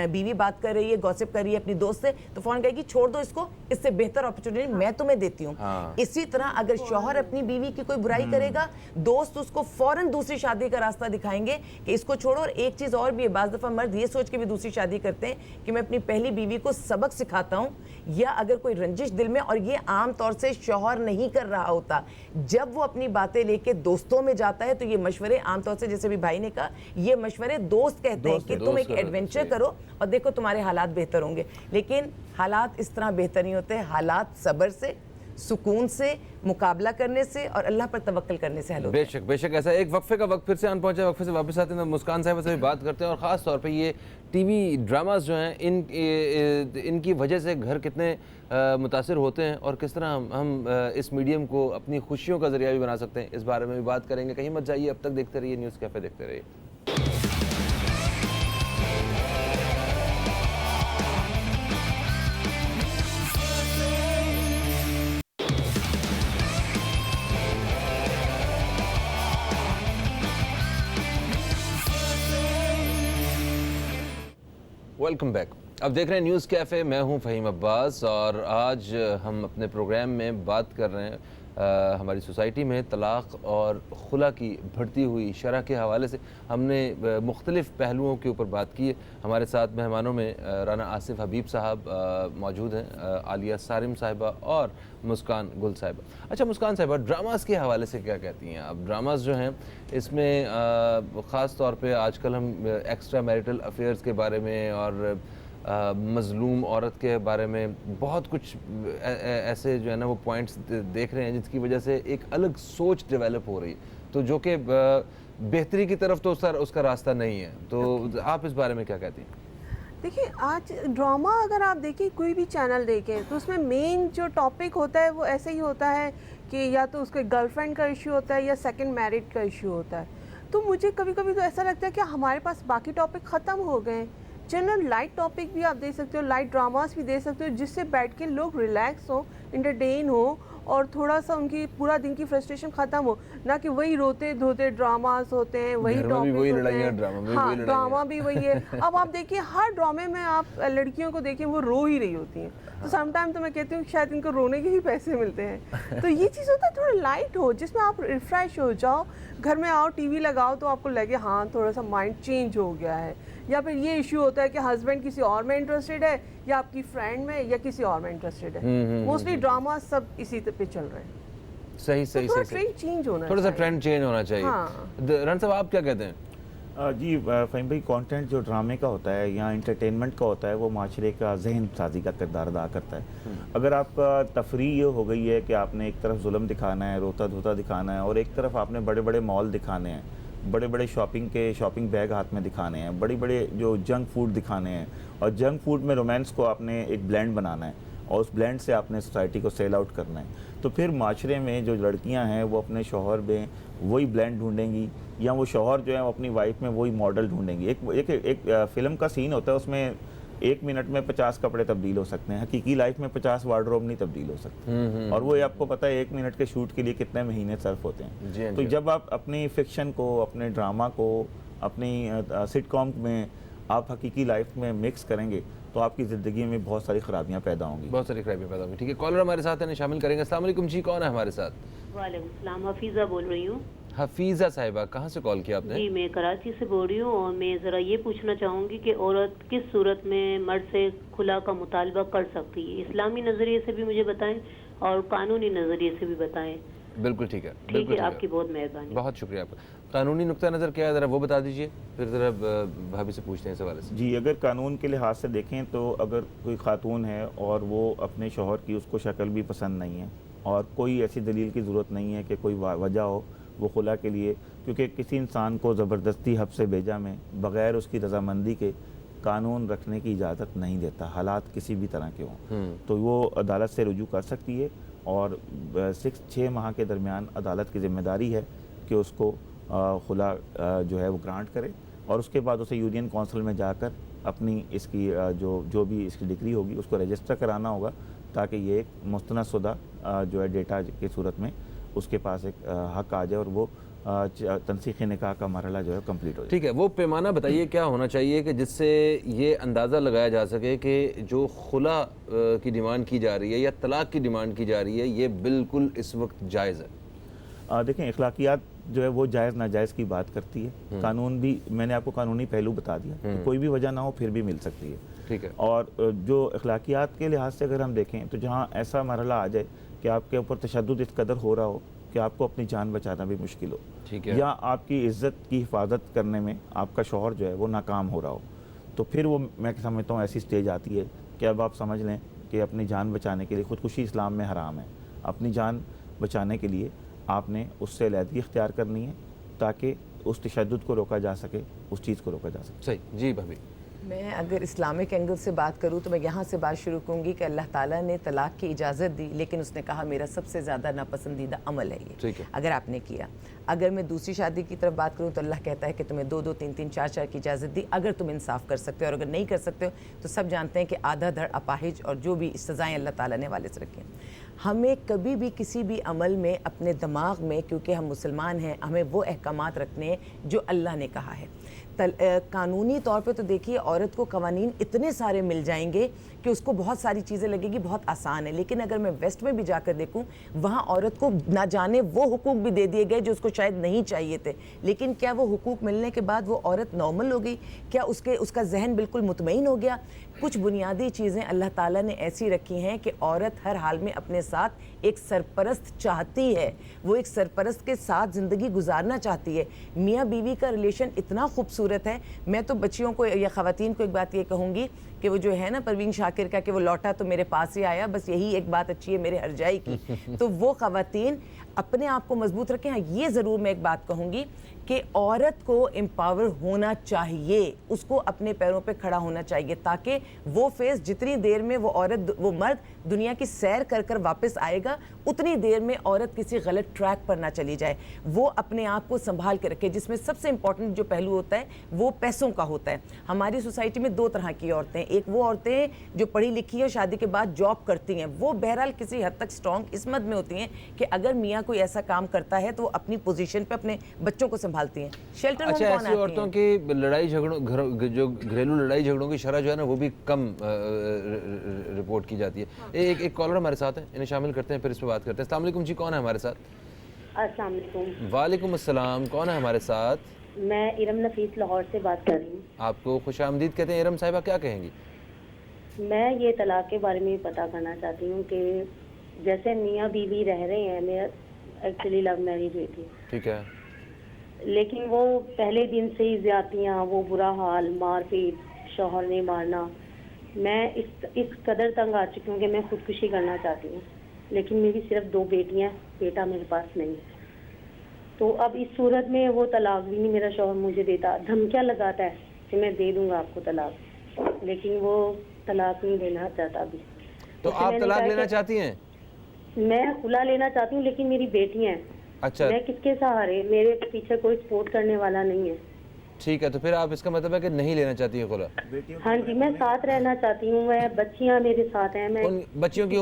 बीवी बात कर रही है, गॉसिप कर रही है अपनी दोस्त से, तो फ़ौरन कहेगी छोड़ दो इसको, इससे बेहतर अपॉर्चुनिटी मैं तुम्हें देती हूँ। इसी तरह अगर शौहर अपनी बीवी की कोई बुराई करेगा, दोस्त उसको फ़ौरन दूसरी शादी का रास्ता दिखाएंगे कि इसको छोड़ो। और एक चीज़ और भी है, बाज़ दफ़ा मर्द ये सोच के भी दूसरी शादी करते हैं कि मैं अपनी पहली बीवी को सबक सिखाता हूँ, या अगर कोई रंजिश दिल में, और ये आम तौर से शौहर नहीं कर रहा होता, जब वो अपनी बातें लेके दोस्तों में जाता है तो ये मशवरे आमतौर से, जैसे भी भाई ने कहा, ये मशवरे दोस्त कहते हैं कि तुम एक एडवेंचर करो और देखो तुम्हारे हालात बेहतर होंगे। लेकिन हालात इस तरह बेहतर नहीं होते। हालात सब्र से, सुकून से, मुकाबला करने से और अल्लाह पर तवक्कल करने से हल होता है। बेशक बेशक। ऐसा एक वक्फे का वक्त फिर से आन पहुंचा, वक्फे से वापस आते हैं तो मुस्कान साहिबा से भी बात करते हैं, और ख़ास तौर पे ये टीवी ड्रामास जो हैं, इनकी वजह से घर कितने मुतासिर होते हैं और किस तरह हम इस मीडियम को अपनी खुशियों का ज़रिया भी बना सकते हैं, इस बारे में भी बात करेंगे। कहीं मत जाइए, अब तक देखते रहिए न्यूज़ कैफ़े, देखते रहिए। Welcome back. अब देख रहे हैं न्यूज़ कैफ़े, मैं हूं फ़हीम अब्बास, और आज हम अपने प्रोग्राम में बात कर रहे हैं हमारी सोसाइटी में तलाक़ और खुला की बढ़ती हुई शरह के हवाले से। हमने मुख्तलिफ़ पहलुओं के ऊपर बात की है। हमारे साथ मेहमानों में राना आसिफ हबीब साहब मौजूद हैं, आलिया सारिम साहिबा और मुस्कान गुल साहिबा। अच्छा मुस्कान साहिबा, ड्रामास के हवाले से क्या कहती हैं आप? ड्रामास जो हैं इसमें ख़ास तौर पे आजकल हम एक्स्ट्रा मैरिटल अफेयर्स के बारे में और मज़लूम औरत के बारे में बहुत कुछ ऐसे जो है ना वो पॉइंट्स देख रहे हैं, जिसकी वजह से एक अलग सोच डेवलप हो रही है, तो जो कि बेहतरी की तरफ तो उसका रास्ता नहीं है। तो आप इस बारे में क्या कहती हैं? देखिए, आज ड्रामा अगर आप देखिए, कोई भी चैनल देखें, तो उसमें मेन जो टॉपिक होता है वो ऐसे ही होता है कि या तो उसके गर्लफ्रेंड का इशू होता है या सेकंड मैरिड का इशू होता है। तो मुझे कभी कभी तो ऐसा लगता है कि हमारे पास बाकी टॉपिक ख़त्म हो गए। जनरल लाइट टॉपिक भी आप दे सकते हो, लाइट ड्रामास भी दे सकते हो, जिससे बैठ के लोग रिलैक्स हो, इंटरटेन हो और थोड़ा सा उनकी पूरा दिन की फ्रस्ट्रेशन ख़त्म हो, ना कि वही रोते धोते ड्रामास होते हैं, वही टॉपिक होते हैं। हाँ, ड्रामा भी वही है। अब आप देखिए, हर ड्रामे में आप लड़कियों को देखिए, वो रो ही रही होती हैं। तो समटाइम तो मैं कहती हूँ शायद इनको रोने के ही पैसे मिलते हैं। तो ये चीज़ होता है थोड़ा लाइट हो, जिसमें आप रिफ़्रेश हो जाओ, घर में आओ, टीवी लगाओ तो आपको लगे हाँ थोड़ा सा माइंड चेंज हो गया है। या फिर ये इशू होता है कि हस्बैंड किसी और में इंटरेस्टेड है या आपकी फ्रेंड में या किसी और में इंटरेस्टेड है। मोस्टली ड्रामा सब इसी पे चल रहे हैं। सही सही तो सही, ट्रेंड चेंज होना, थोड़ा सा ट्रेंड चेंज होना चाहिए। रण साहब आप क्या कहते हैं? जी फ़हीम भाई, कंटेंट जो ड्रामे का होता है या इंटरटेनमेंट का होता है, वो माशरे का जहन साजी का किरदार अदा करता है। अगर आपका तफरीह ये हो गई है कि आपने एक तरफ जुल्म दिखाना है, रोता धोता दिखाना है, और एक तरफ आपने बड़े बड़े मॉल दिखाने हैं, बड़े बड़े शॉपिंग बैग हाथ में दिखाने हैं, बड़े बड़े जो जंक फूड दिखाने हैं, और जंक फूड में रोमांस को आपने एक ब्लेंड बनाना है और उस ब्लेंड से आपने सोसाइटी को सेल आउट करना है, तो फिर माशरे में जो लड़कियां हैं वो अपने शौहर में वही ब्लेंड ढूंढेंगी, या वो शौहर जो है वो अपनी वाइफ में वही मॉडल ढूंढेंगी। एक फ़िल्म का सीन होता है, उसमें 1 मिनट में 50 कपड़े तब्दील हो सकते हैं, हकीकी लाइफ में 50 वार्डरोब नहीं तब्दील हो सकते। और वो आपको पता है 1 मिनट के शूट के लिए कितने महीने सर्फ होते हैं। तो जब आप अपनी फिक्शन को, अपने ड्रामा को, अपनी सिटकॉम में आप हकीकी लाइफ में मिक्स करेंगे तो आपकी ज़िंदगी में बहुत सारी खराबियाँ पैदा होंगी, बहुत सारी खराबियाँ पैदा होंगी। ठीक है, कॉलर हमारे साथ है, शामिल करेंगे। अस्सलाम वालेकुम जी, कौन है हमारे साथ? वालेकुम सलाम, हफीज़ा बोल रही हूँ। हफीज़ा साहिबा, कहाँ से कॉल किया आपने? जी, मैं कराची से बोल रही हूँ, और मैं ज़रा ये पूछना चाहूँगी कि औरत किस सूरत में मर्द से खुला का मुतालबा कर सकती है? इस्लामी नज़रिए से भी मुझे बताएं और कानूनी नज़रिए से भी बताएं। बिल्कुल ठीक है, ठीक है, आपकी बहुत मेहरबानी। बहुत शुक्रिया आपका। कानूनी नुक्ता नज़र क्या है, ज़रा वो बता दीजिए, फिर ज़रा भाभी से पूछते हैं इस हवाले से। जी, अगर कानून के लिहाज से देखें तो अगर कोई खातून है और वो अपने शौहर की उसको शक्ल भी पसंद नहीं है, और कोई ऐसी दलील की ज़रूरत नहीं है कि कोई वजह हो वो खुला के लिए, क्योंकि किसी इंसान को ज़बरदस्ती हब्स बेजा में बग़ैर उसकी रजामंदी के कानून रखने की इजाज़त नहीं देता, हालात किसी भी तरह के हों। तो वो अदालत से रुजू कर सकती है और 6 माह के दरमियान अदालत की ज़िम्मेदारी है कि उसको खुला जो है वो ग्रांट करे, और उसके बाद उसे यूनियन काउंसिल में जाकर अपनी इसकी जो भी इसकी डिग्री होगी उसको रजिस्टर कराना होगा, ताकि ये एक मुस्तनदशुदा जो है डेटा की सूरत में उसके पास एक हक आ जाए और वो तनसीख़ निकाह का मरहला जो है कंप्लीट हो जाए। ठीक है, वो पैमाना बताइए क्या होना चाहिए कि जिससे ये अंदाज़ा लगाया जा सके कि जो खुला की डिमांड की जा रही है या तलाक़ की डिमांड की जा रही है ये बिल्कुल इस वक्त जायज़ है? देखें, अखलाकियात जो है वो जायज़ नाजायज़ की बात करती है। कानून भी, मैंने आपको कानूनी पहलू बता दिया कि कोई भी वजह ना हो फिर भी मिल सकती है। ठीक है। और जो अखलाकियात के लिहाज से अगर हम देखें तो जहाँ ऐसा मरहला आ जाए कि आपके ऊपर तशद्दुद इस कदर हो रहा हो कि आपको अपनी जान बचाना भी मुश्किल हो, ठीक है, या आपकी इज़्ज़त की हिफाजत करने में आपका शौहर जो है वो नाकाम हो रहा हो, तो फिर वो मैं समझता हूँ ऐसी स्टेज आती है कि अब आप समझ लें कि अपनी जान बचाने के लिए, ख़ुदकुशी इस्लाम में हराम है, अपनी जान बचाने के लिए आपने उससे अलहदगी इख्तियार करनी है ताकि उस तशद्दुद को रोका जा सके, उस चीज़ को रोका जा सके। सही जी भाभी। मैं अगर इस्लामिक एंगल से बात करूँ तो मैं यहाँ से बात शुरू करूँगी कि अल्लाह ताला ने तलाक़ की इजाज़त दी, लेकिन उसने कहा मेरा सबसे ज़्यादा नापसंदीदा अमल है ये। ठीक है। अगर आपने किया, अगर मैं दूसरी शादी की तरफ बात करूँ तो अल्लाह कहता है कि तुम्हें 2-2, 3-3, 4-4 की इजाज़त दी, अगर तुम इंसाफ कर सकते हो, और अगर नहीं कर सकते हो तो सब जानते हैं कि आधा धड़ अपाहिज और जो भी सज़ाएँ अल्लाह ताला ने वाले से रखी हैं। हमें कभी भी किसी भी अमल में अपने दिमाग में, क्योंकि हम मुसलमान हैं, हमें वो अहकामात रखने हैं जो अल्लाह ने कहा है। कानूनी तौर पे तो देखिए औरत को कवानीन इतने सारे मिल जाएंगे कि उसको बहुत सारी चीज़ें लगेगी बहुत आसान है, लेकिन अगर मैं वेस्ट में भी जाकर देखूं वहाँ औरत को ना जाने वो हुकूक भी दे दिए गए जो उसको शायद नहीं चाहिए थे, लेकिन क्या वो हुकूक मिलने के बाद वो औरत नॉर्मल हो गई? क्या उसका जहन बिल्कुल मुतमईन हो गया? कुछ बुनियादी चीज़ें अल्लाह ताला ने ऐसी रखी हैं कि औरत हर हाल में अपने साथ एक सरपरस्त चाहती है, वो एक सरपरस्त के साथ ज़िंदगी गुजारना चाहती है। मियाँ बीवी का रिलेशन इतना खूबसूरत है। मैं तो बच्चियों को या ख़वातीन को एक बात ये कहूँगी कि वो जो है ना परवीन शाकिर का कि वो लौटा तो मेरे पास ही आया, बस यही एक बात अच्छी है मेरे हरजाई की। तो वो ख़वातीन अपने आप को मजबूत रखें। हाँ, ये ज़रूर मैं एक बात कहूँगी कि औरत को एम्पावर होना चाहिए, उसको अपने पैरों पे खड़ा होना चाहिए, ताकि वो फेस जितनी देर में वो मर्द दुनिया की सैर कर कर वापस आएगा उतनी देर में औरत किसी गलत ट्रैक पर ना चली जाए। वो अपने आप को संभाल के रखे, जिसमें सबसे इम्पॉर्टेंट जो पहलू होता है वो पैसों का होता है। हमारी सोसाइटी में 2 तरह की औरतें हैं। एक वो औरतें जो पढ़ी लिखी है, शादी के बाद जॉब करती हैं, वो बहरहाल किसी हद तक स्ट्रॉन्ग इस मद में होती हैं कि अगर मियाँ कोई ऐसा काम करता है तो वो अपनी पोजीशन पे अपने बच्चों को संभालती हैं। शेल्टर अच्छा, ऐसी औरतों की लड़ाई झगड़ों जो घरेलू लड़ाई झगड़ों की शरह जो है ना वो भी कम रिपोर्ट की जाती है। एक कॉलर हमारे साथ है, इन्हें शामिल करते हैं, फिर इस पर बात करते हैं। अस्सलाम वालेकुम जी, कौन है हमारे साथ? अस्सलाम वालेकुम। वालेकुम अस्सलाम, कौन है हमारे साथ? मैं इरम नफीस लाहौर से बात कर रही हूँ। आपको खुशामदीद कहते हैं। इरम साहिबा, क्या कहेंगी? मैं ये तलाक के बारे में पता करना चाहती हूँ कि जैसे मियाँ बीवी रह रहे हैं, मेरा एक्चुअली लव मैरिज हुई थी, ठीक है, लेकिन वो पहले दिन से ही ज्यादतियाँ, वो बुरा हाल, मारपीट, शौहर ने मारना, मैं इस कदर तंग आ चुकी हूँ कि मैं खुदकुशी करना चाहती हूँ, लेकिन मेरी सिर्फ 2 बेटियाँ, बेटा मेरे पास नहीं। तो अब इस सूरत में वो तलाक भी नहीं मेरा शौहर मुझे देता, धमकियाँ लगाता है कि मैं दे दूंगा आपको तलाक, लेकिन वो तलाक नहीं देना चाहता अभी। तो आप तलाक लेना चाहती हैं? मैं खुला लेना चाहती हूँ, लेकिन मेरी बेटियाँ हैं। अच्छा, मैं किसके सहारे? मेरे पीछे कोई सपोर्ट करने वाला नहीं है। ठीक है, तो फिर आप इसका मतलब है कि नहीं लेना चाहती है खुला? हाँ जी, मैं साथ रहना चाहती हूँ, मैं बच्चियाँ मेरे साथ हैं। मैं उन बच्चियों की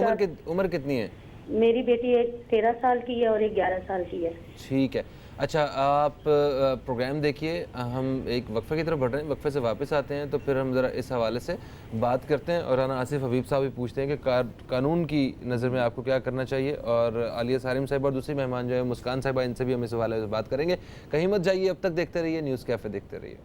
उम्र कितनी है? मेरी बेटी एक 13 साल की है और एक 11 साल की है। ठीक है। अच्छा, आप प्रोग्राम देखिए, हम एक वक्फे की तरफ बढ़ रहे हैं, वक्फे से वापस आते हैं तो फिर हम ज़रा इस हवाले से बात करते हैं और राना आसिफ हबीब साहब भी पूछते हैं कि कानून की नज़र में आपको क्या करना चाहिए, और आलिया सारिम साहिब और दूसरी मेहमान जो है मुस्कान साहिबा, इनसे भी हम इस हवाले से बात करेंगे। कहीं मत जाइए, अब तक देखते रहिए न्यूज़ कैफ़े, देखते रहिए।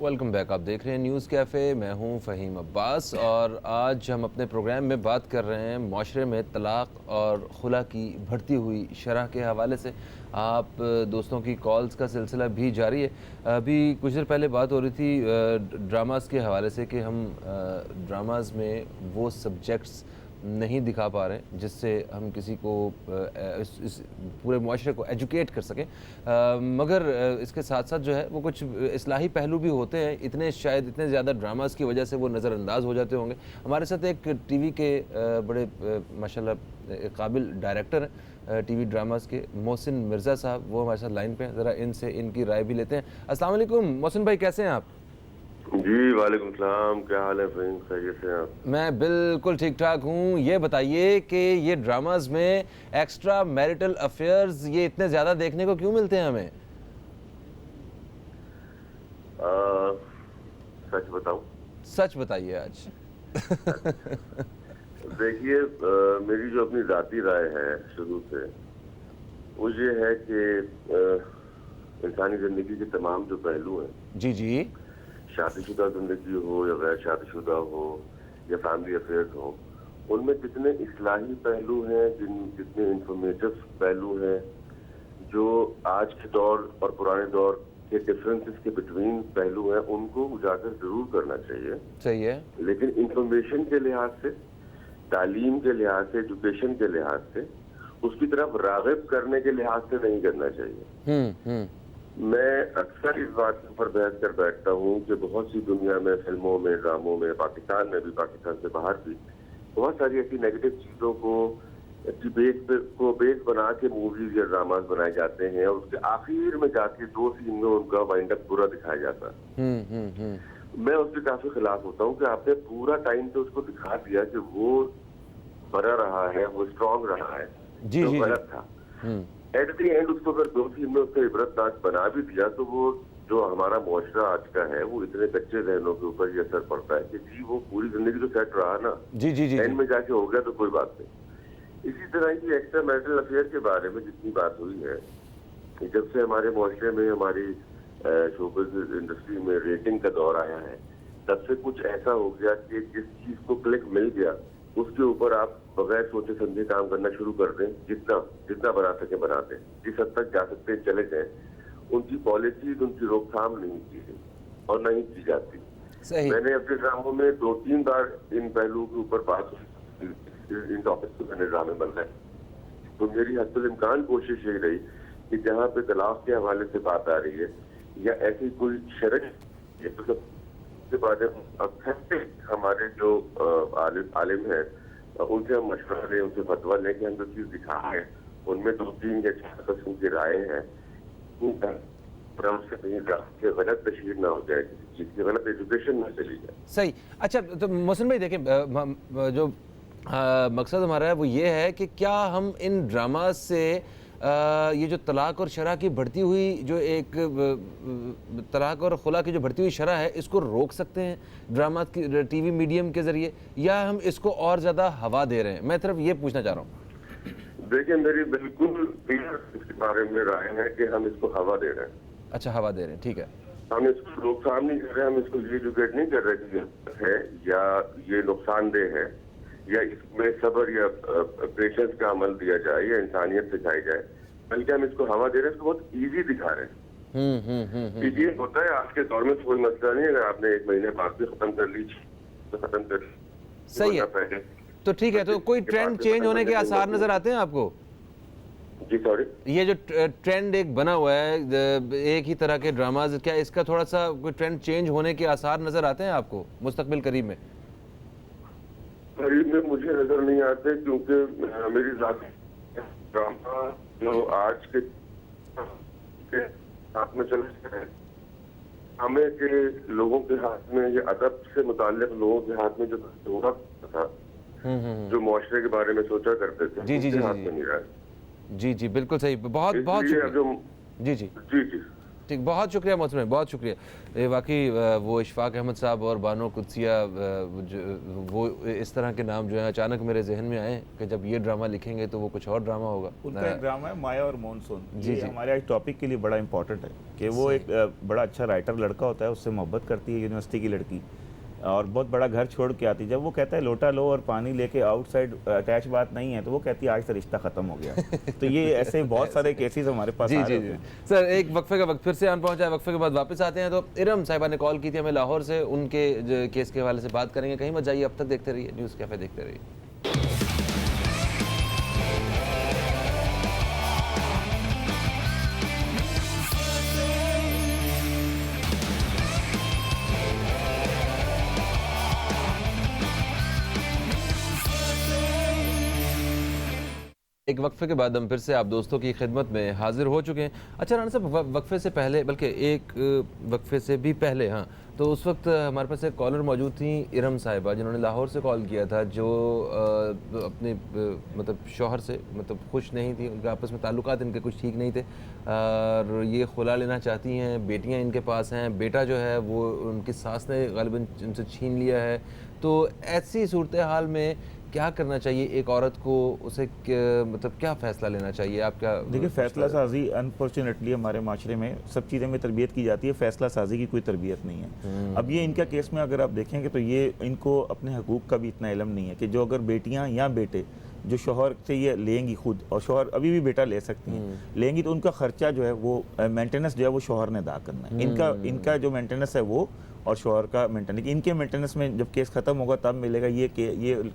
Welcome back. आप देख रहे हैं न्यूज़ कैफ़े, मैं हूं फ़हीम अब्बास और आज हम अपने प्रोग्राम में बात कर रहे हैं माशरे में तलाक़ और खुला की बढ़ती हुई शरह के हवाले से। आप दोस्तों की कॉल्स का सिलसिला भी जारी है। अभी कुछ देर पहले बात हो रही थी ड्रामास के हवाले से कि हम ड्रामास में वो सब्जेक्ट्स नहीं दिखा पा रहे हैं जिससे हम किसी को इस पूरे मुआशरे को एजुकेट कर सकें, मगर इसके साथ साथ जो है वो कुछ इस्लाही पहलू भी होते हैं। शायद इतने ज़्यादा ड्रामास की वजह से वो नज़रअंदाज हो जाते होंगे। हमारे साथ एक टीवी के बड़े माशाल्लाह काबिल डायरेक्टर हैं टीवी ड्रामास के, मोहसिन मिर्ज़ा साहब, वो हमारे साथ लाइन पे हैं। ज़रा इनसे इनकी राय भी लेते हैं। अस्सलाम वालेकुम मोहसिन भाई, कैसे हैं आप? जी वालेकुम सलाम, क्या हाल है फ़हीम, खैरियत से आप? मैं बिल्कुल ठीक ठाक हूँ। ये बताइए कि ये ड्रामास में एक्स्ट्रा मैरिटल अफेयर्स ये इतने ज़्यादा देखने को क्यों मिलते हैं हमें? सच बताऊं? सच बताइए आज। देखिए, मेरी जो अपनी ज़ाती राय है शुरू से वो ये है कि इंसानी ज़िंदगी के तमाम जो पहलू हैं, जी जी, शादीशुदा ज़िंदगी हो या गैर शादीशुदा हो या फैमिली अफेयर्स हो, उनमें कितने इस्लाही पहलू हैं, कितने इंफॉर्मेटिव पहलू हैं, जो आज के दौर और पुराने दौर के डिफरेंसेस के बिटवीन पहलू हैं, उनको उजागर जरूर करना चाहिए। सही है। लेकिन इंफॉर्मेशन के लिहाज से, तालीम के लिहाज से, एजुकेशन के लिहाज से, उसकी तरफ राग़िब करने के लिहाज से नहीं करना चाहिए। मैं अक्सर इस बात के ऊपर बहस कर बैठता हूँ कि बहुत सी दुनिया में, फिल्मों में, ड्रामों में, पाकिस्तान में भी, पाकिस्तान से बाहर भी बहुत सारी ऐसी नेगेटिव चीज़ों को बेस बना के मूवीज या ड्रामास बनाए जाते हैं और उसके आखिर में जाके 2 सीन में उनका वाइंड अप पूरा दिखाया जाता है। मैं उसके काफी खिलाफ होता हूँ कि आपने पूरा टाइम तो उसको दिखा दिया कि वो बड़ा रहा है, वो स्ट्रांग रहा है, जी जो जी गलत था। एट द एंड उसको अगर 2 सीन में उसका इबरतनाक बना भी दिया तो वो जो हमारा मुआशरा आज का है वो इतने कच्चे जहनों के ऊपर ये असर पड़ता है कि जी वो पूरी जिंदगी तो सेट रहा ना, जी जी जी, एंड में जाके हो गया तो कोई बात नहीं। इसी तरह की एक्स्ट्रा मैरिटल अफेयर के बारे में जितनी बात हुई है, जब से हमारे मुआशरे में, हमारी शोबिज़ इंडस्ट्री में रेटिंग का दौर आया है, तब से कुछ ऐसा हो गया कि जिस चीज को क्लिक मिल गया उसके ऊपर आप बगैर सोचे समझे काम करना शुरू कर दें, जितना बना सके बना दें, जिस हद तक जा सकते चले जाएं। उनकी पॉलिसीज, उनकी रोकथाम नहीं की है और नहीं की जाती। सही। मैंने अपने ड्रामों में 2-3 बार इन पहलुओं के ऊपर बात, इन टॉपिक पे मैंने ड्रामे बनाए, तो मेरी हद इम्कान कोशिश यही रही कि जहाँ पे तलाक के हवाले से बात आ रही है या ऐसी कोई शरत, तो सबसे बात है हमारे जो आलिम है उनसे हम मशवरा लें, उनसे फतवा लें कि हम जो चीज दिखा है उनमें 2-3 या 4 उनकी राय है, उससे कहीं गलत तशहीर ना हो जाए, किसी चीज की गलत एजुकेशन ना चली जाए। सही। अच्छा, तो मोहसिन भाई देखें, जो मकसद हमारा है वो ये है कि क्या हम इन ड्रामा से ये जो तलाक और शरह की बढ़ती हुई जो एक तलाक और खुला की जो बढ़ती हुई शरह है, इसको रोक सकते हैं ड्रामा की टीवी मीडियम के ज़रिए, या हम इसको और ज़्यादा हवा दे रहे हैं? मैं सिर्फ ये पूछना चाह रहा हूँ। देखिए, मेरी बिल्कुल इसके बारे में राय है कि हम इसको हवा दे रहे हैं। अच्छा, हवा दे रहे हैं, ठीक है। हम इसको रोकथाम नहीं कर रहे, हम इसको ये एजुकेट नहीं कर रहे कि ये है या ये नुकसानदेह है या इसमें सब्र या पेशेंस का अमल दिया जाए या इंसानियत सिखाई जाए, बल्कि हम इसको हवा दे रहे हैं, इसको बहुत इजी दिखा रहे हैं। ये होता है आज के दौर में, कोई मसला नहीं, अगर आपने 1 महीने बाद भी खत्म कर ली तो खत्म कर ली, सही है, तो ठीक है। तो कोई ट्रेंड चेंज होने के आसार नजर आते हैं आपको? जी सॉरी, ये जो ट्रेंड एक बना हुआ है एक ही तरह के ड्रामाज, क्या इसका थोड़ा सा कोई ट्रेंड चेंज होने के आसार नजर आते हैं आपको मुस्तकबिल करीब में? करीब में मुझे नजर नहीं आते, क्योंकि मेरी जाती ड्रामा जो आज के हाथ में चले हैं, हमें के लोगों के हाथ में, ये अदब से मुताल्लिक लोगों के हाथ में जो हुआ था, जो मुआशरे के बारे में सोचा करते थे, जी जी जी हाथ में नहीं रहा। जी जी, बिल्कुल सही, बहुत बहुत जी जी, ठीक, बहुत शुक्रिया मोहतरम, बहुत शुक्रिया। ये वाकई वो इशफाक अहमद साहब और बानो कुदसिया, वो इस तरह के नाम जो है अचानक मेरे जहन में आए कि जब ये ड्रामा लिखेंगे तो वो कुछ और ड्रामा होगा। उनका एक ड्रामा है माया और मॉनसून, जी, ये जी। हमारे आज टॉपिक के लिए बड़ा इंपॉर्टेंट है कि वो एक बड़ा अच्छा राइटर लड़का होता है, उससे मोहब्बत करती है यूनिवर्सिटी की लड़की और बहुत बड़ा घर छोड़ के आती है। जब वो कहता है लोटा लो और पानी लेके आउटसाइड अटैच बात नहीं है, तो वो कहती है आज से रिश्ता खत्म हो गया। तो ये ऐसे बहुत सारे केसेस हमारे पास जी आ जी रहे जी हैं। सर, एक वक्फे का वक्त फिर से आन पहुंचा है, वक्फे के बाद वापस आते हैं। तो इरम साहिबा ने कॉल की थी हमें लाहौर से, उनके केस के हवाले से बात करेंगे। कहीं मत जाइए, अब तक देखते रहिए न्यूज़ कैफे, देखते रहिए। एक वक्फे के बाद हम फिर से आप दोस्तों की खिदमत में हाजिर हो चुके हैं। अच्छा राना साहब, वक्फे से पहले, बल्कि एक वक्फे से भी पहले, हाँ, तो उस वक्त हमारे पास एक कॉलर मौजूद थी इरम साहिबा, जिन्होंने लाहौर से कॉल किया था, जो अपने मतलब शौहर से मतलब खुश नहीं थी, उनके आपस में ताल्लुकात इनके कुछ ठीक नहीं थे और ये खुला लेना चाहती हैं। बेटियां इनके पास हैं, बेटा जो है वो उनकी सास ने गालिबन उनसे छीन लिया है। तो ऐसी सूरत हाल में क्या करना चाहिए एक औरत को, उसे मतलब क्या फ़ैसला लेना चाहिए? आप क्या देखिए, फ़ैसला साजी अनफॉर्चुनेटली हमारे माशरे में सब चीज़ें में तरबियत की जाती है, फ़ैसला साजी की कोई तरबियत नहीं है। अब ये इनका केस में अगर आप देखेंगे तो ये इनको अपने हकूक़ का भी इतना इल्म नहीं है कि जो अगर बेटियां या बेटे जो शोहर से ये लेंगी खुद, और शोहर अभी भी बेटा ले सकती हैं, लेंगी तो उनका खर्चा जो है वो मेंटेनेंस जो है वो शोहर ने अदा करना है। इनका जो मेंटेनेंस है वो और शोहर का मेंटेनेंस, इनके मेंटेनेंस में जब केस खत्म होगा तब मिलेगा। ये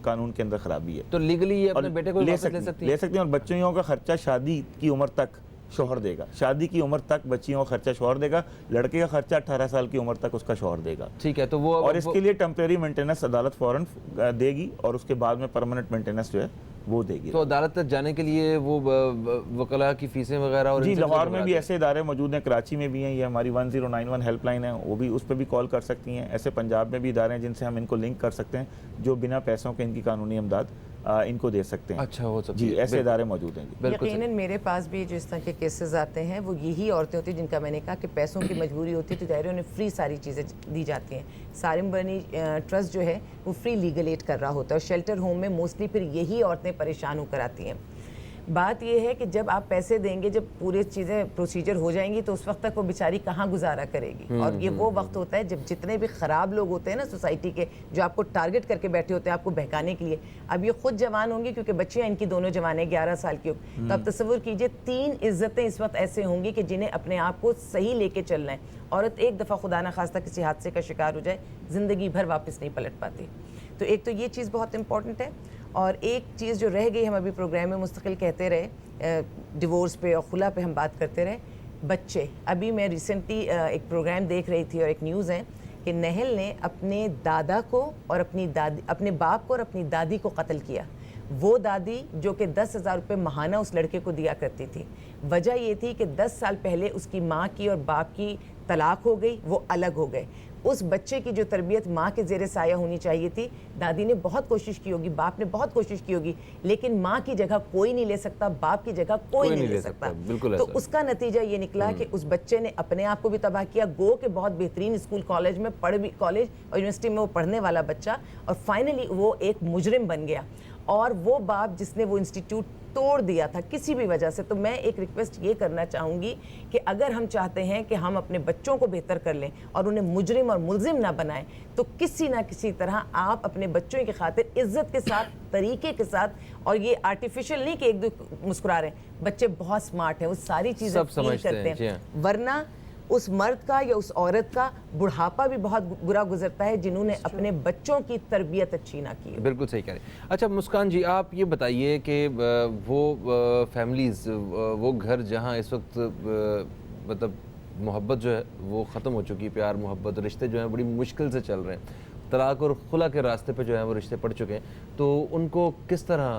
कानून के अंदर खराबी है। तो लीगली ये अपने और बेटे को ले वापस सकती हैं और बच्चियों का खर्चा शादी की उम्र तक शोहर देगा। शादी की उम्र तक बच्चियों का खर्चा शोहर देगा, लड़के का खर्चा 18 साल की उम्र तक उसका शोहर देगा। ठीक है, तो वो और इसके लिए टेम्परेरी मेंटेनेंस अदालत फौरन देगी और उसके बाद में परमानेंट मेंटेनेंस जो है वो देगी। तो अदालत तक जाने के लिए वो वकला की फीसें वगैरह और जी, लाहौर में भी ऐसे इदारे मौजूद हैं, कराची में भी हैं, ये हमारी 1091 हेल्पलाइन है, वो भी उस पर भी कॉल कर सकती हैं। ऐसे पंजाब में भी इदारे हैं जिनसे हम इनको लिंक कर सकते हैं, जो बिना पैसों के इनकी कानूनी इमदाद इनको दे सकते हैं। अच्छा, हो सकती जी, है, ऐसे इदारे मौजूद हैं। बिल्कुल यकीनन मेरे पास भी जो इस तरह के केसेस आते हैं वो यही औरतें होती हैं जिनका मैंने कहा कि पैसों की मजबूरी होती है, तो ज़ाहिर है उन्हें फ्री सारी चीज़ें दी जाती हैं। सारिम बनी ट्रस्ट जो है वो फ्री लीगल एड कर रहा होता है और शेल्टर होम में मोस्टली फिर यही औरतें परेशान होकर आती हैं। बात यह है कि जब आप पैसे देंगे, जब पूरी चीज़ें प्रोसीजर हो जाएंगी, तो उस वक्त तक वो बेचारी कहाँ गुजारा करेगी। और ये वो वक्त होता है जब जितने भी ख़राब लोग होते हैं ना सोसाइटी के, जो आपको टारगेट करके बैठे होते हैं आपको बहकाने के लिए, अब ये खुद जवान होंगी क्योंकि बच्चियाँ इनकी दोनों जवान हैं, 11 साल की। तो आप तस्वुर कीजिए 3 इज्जतें इस वक्त ऐसे होंगी कि जिन्हें अपने आप को सही लेके चलना है। औरत एक दफ़ा खुदा ना खास्ता किसी हादसे का शिकार हो जाए, ज़िंदगी भर वापस नहीं पलट पाती। तो एक तो ये चीज़ बहुत इंपॉर्टेंट है। और एक चीज़ जो रह गई, हम अभी प्रोग्राम में मुस्तकिल कहते रहे, डिवोर्स पे और खुला पे हम बात करते रहे, बच्चे। अभी मैं रिसेंटली एक प्रोग्राम देख रही थी और एक न्यूज़ है कि नहल ने अपने दादा को और अपने बाप को और अपनी दादी को कत्ल किया। वो दादी जो कि 10,000 रुपये महाना उस लड़के को दिया करती थी। वजह ये थी कि 10 साल पहले उसकी माँ की और बाप की तलाक हो गई, वो अलग हो गए। उस बच्चे की जो तरबियत माँ के ज़ेरे साया होनी चाहिए थी, दादी ने बहुत कोशिश की होगी, बाप ने बहुत कोशिश की होगी, लेकिन माँ की जगह कोई नहीं ले सकता, बाप की जगह कोई नहीं ले सकता। बिल्कुल तो उसका नतीजा ये निकला कि उस बच्चे ने अपने आप को भी तबाह किया। गो के बहुत बेहतरीन स्कूल कॉलेज में कॉलेज और यूनिवर्सिटी में वो पढ़ने वाला बच्चा, और फाइनली वो एक मुजरिम बन गया। और वो बाप जिसने वो इंस्टीट्यूट तोड़ दिया था किसी भी वजह से। तो मैं एक रिक्वेस्ट ये करना चाहूँगी कि अगर हम चाहते हैं कि हम अपने बच्चों को बेहतर कर लें और उन्हें मुजरिम और मुलजिम ना बनाएं, तो किसी ना किसी तरह आप अपने बच्चों की खातिर इज्जत के साथ, तरीके के साथ, और ये आर्टिफिशियल नहीं कि एक दो मुस्कुरा रहे हैं, बच्चे बहुत स्मार्ट हैं, वो सारी चीज़ें फील करते हैं। वरना उस मर्द का या उस औरत का बुढ़ापा भी बहुत बुरा गुजरता है जिन्होंने अपने बच्चों की तरबियत अच्छी ना की। बिल्कुल सही कह रहे हैं। अच्छा मुस्कान जी, आप ये बताइए कि वो फैमिलीज़, वो घर जहाँ इस वक्त मतलब मोहब्बत जो है वो ख़त्म हो चुकी है, प्यार मोहब्बत रिश्ते जो हैं बड़ी मुश्किल से चल रहे हैं, तलाक और खुला के रास्ते पे जो है वो रिश्ते पड़ चुके हैं, तो उनको किस तरह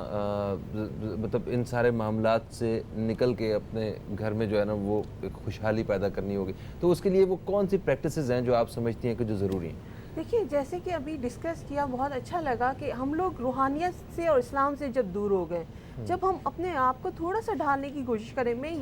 मतलब इन सारे मामलात से निकल के अपने घर में जो है ना वो एक खुशहाली पैदा करनी होगी, तो उसके लिए वो कौन सी प्रैक्टिसेस हैं जो आप समझती हैं कि जो ज़रूरी हैं? देखिए, जैसे कि अभी डिस्कस किया, बहुत अच्छा लगा कि हम लोग रूहानियत से और इस्लाम से जब दूर हो गए, जब हम अपने आप को थोड़ा सा ढालने की कोशिश करें, मैं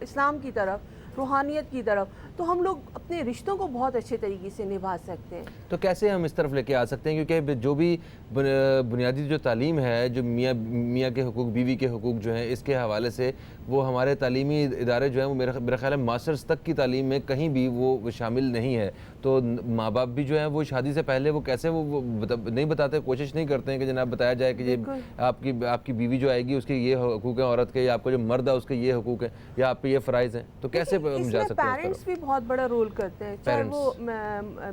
इस्लाम की तरफ, रूहानियत की तरफ, तो हम लोग अपने रिश्तों को बहुत अच्छे तरीके से निभा सकते हैं। तो कैसे हम इस तरफ लेके आ सकते हैं, क्योंकि जो भी बुनियादी जो तालीम है, जो मियाँ के हुकूक, बीवी के हुकूक जो हैं, इसके हवाले से वो हमारे तालीमी इदारे जो हैं वो मेरा ख्याल है मास्टर्स तक की तालीम में कहीं भी वो शामिल नहीं है। तो माँ बाप भी जो हैं वो शादी से पहले वो कैसे वो नहीं बताते, कोशिश नहीं करते हैं कि जनाब बताया जाए कि ये आपकी बीवी जो आएगी उसके ये हुकूक हैं औरत के, या आपका जो मर्द है उसके ये हुकूक हैं, या आप पे ये फ़राइज़ हैं। तो कैसे हम जा सकते हैं? पेरेंट्स भी बहुत बड़ा रोल करते हैं, चाहे वो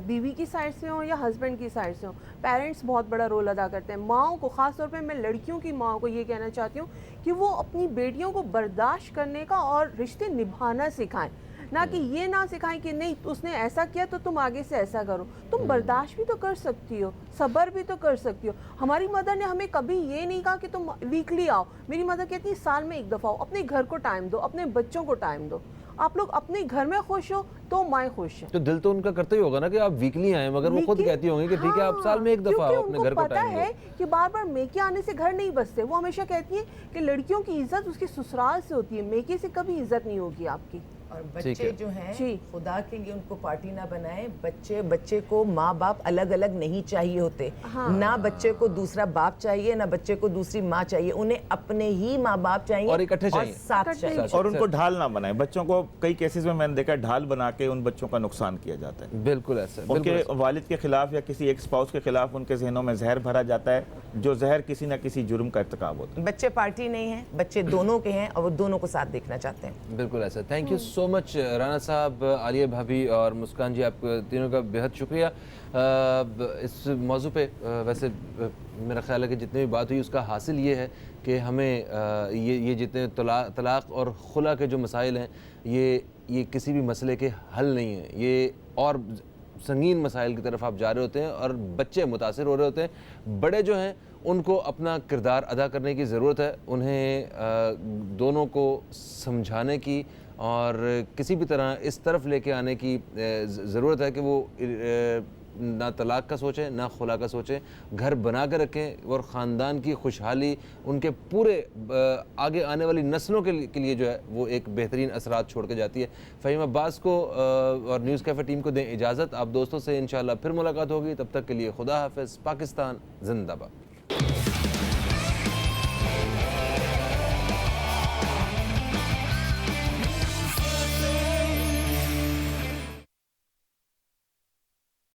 बीवी की साइड से हो या हस्बैंड की साइड से हो। पेरेंट्स बहुत बड़ा रोल अदा करते हैं। माँओं को, ख़ास तौर पे मैं लड़कियों की माँओं को ये कहना चाहती हूँ कि वो अपनी बेटियों को बर्दाश्त करने का और रिश्ते निभाना सिखाएं, ना कि ये ना सिखाएं कि नहीं उसने ऐसा किया तो तुम आगे से ऐसा करो। तुम बर्दाश्त भी तो कर सकती हो, सब्र भी तो कर सकती हो। हमारी मदर ने हमें कभी ये नहीं कहा कि तुम वीकली आओ। मेरी मदर कहती है साल में एक दफ़ा आओ, अपने घर को टाइम दो, अपने बच्चों को टाइम दो। आप लोग अपने घर में खुश हो तो माएँ खुश है। तो दिल तो उनका करता ही होगा ना कि आप वीकली आए, मगर वो खुद कहती होंगी कि ठीक है आप साल में एक दफ़ा आओ, अपने घर को टाइम दो। पता है कि बार बार मेके आने से घर नहीं बसते। वो हमेशा कहती है कि लड़कियों की इज्जत उसके ससुराल से होती है, मेके से कभी इज्जत नहीं होगी आपकी। और बच्चे जो हैं जी। खुदा के लिए उनको पार्टी ना बनाएं। बच्चे को माँ बाप अलग अलग नहीं चाहिए होते। ना बच्चे को दूसरा बाप चाहिए, ना बच्चे को दूसरी माँ चाहिए। उन्हें अपने ही माँ बाप चाहिए और इकट्ठे चाहिए, साथ चाहिए। और उनको ढाल ना बनाए। बच्चों को कई केसेस में मैंने देखा ढाल बना के उन बच्चों का नुकसान किया जाता है। बिल्कुल ऐसा, उनके वालिद के खिलाफ या किसी एक स्पाउस के खिलाफ उनके जहनों में जहर भरा जाता है, जो जहर किसी न किसी जुर्म का इर्तिकाब होता है। बच्चे पार्टी नहीं है, बच्चे दोनों के हैं और वो दोनों को साथ देखना चाहते हैं। बिल्कुल ऐसा। Thank you so much Rana साहब, आलिया भाभी और मुस्कान जी, आप तीनों का बेहद शुक्रिया। इस मौजू पे वैसे मेरा ख्याल है कि जितनी भी बात हुई उसका हासिल ये है कि हमें ये जितने तलाक़ और खुला के जो मसाइल हैं ये किसी भी मसले के हल नहीं हैं। ये और संगीन मसाइल की तरफ आप जा रहे होते हैं और बच्चे मुतासिर हो रहे होते हैं। बड़े जो हैं उनको अपना किरदार अदा करने की ज़रूरत है। उन्हें दोनों को समझाने की और किसी भी तरह इस तरफ लेके आने की ज़रूरत है कि वो ना तलाक़ का सोचें, ना खुला का सोचें। घर बना कर रखें और ख़ानदान की खुशहाली उनके पूरे आगे आने वाली नस्लों के लिए जो है वो एक बेहतरीन असरात छोड़ के जाती है। फ़हीम अब्बास को और न्यूज़ कैफ़े टीम को दें इजाज़त। आप दोस्तों से इंशाअल्लाह फिर मुलाकात होगी। तब तक के लिए खुदा हाफ़िज़। पाकिस्तान ज़िंदाबाद।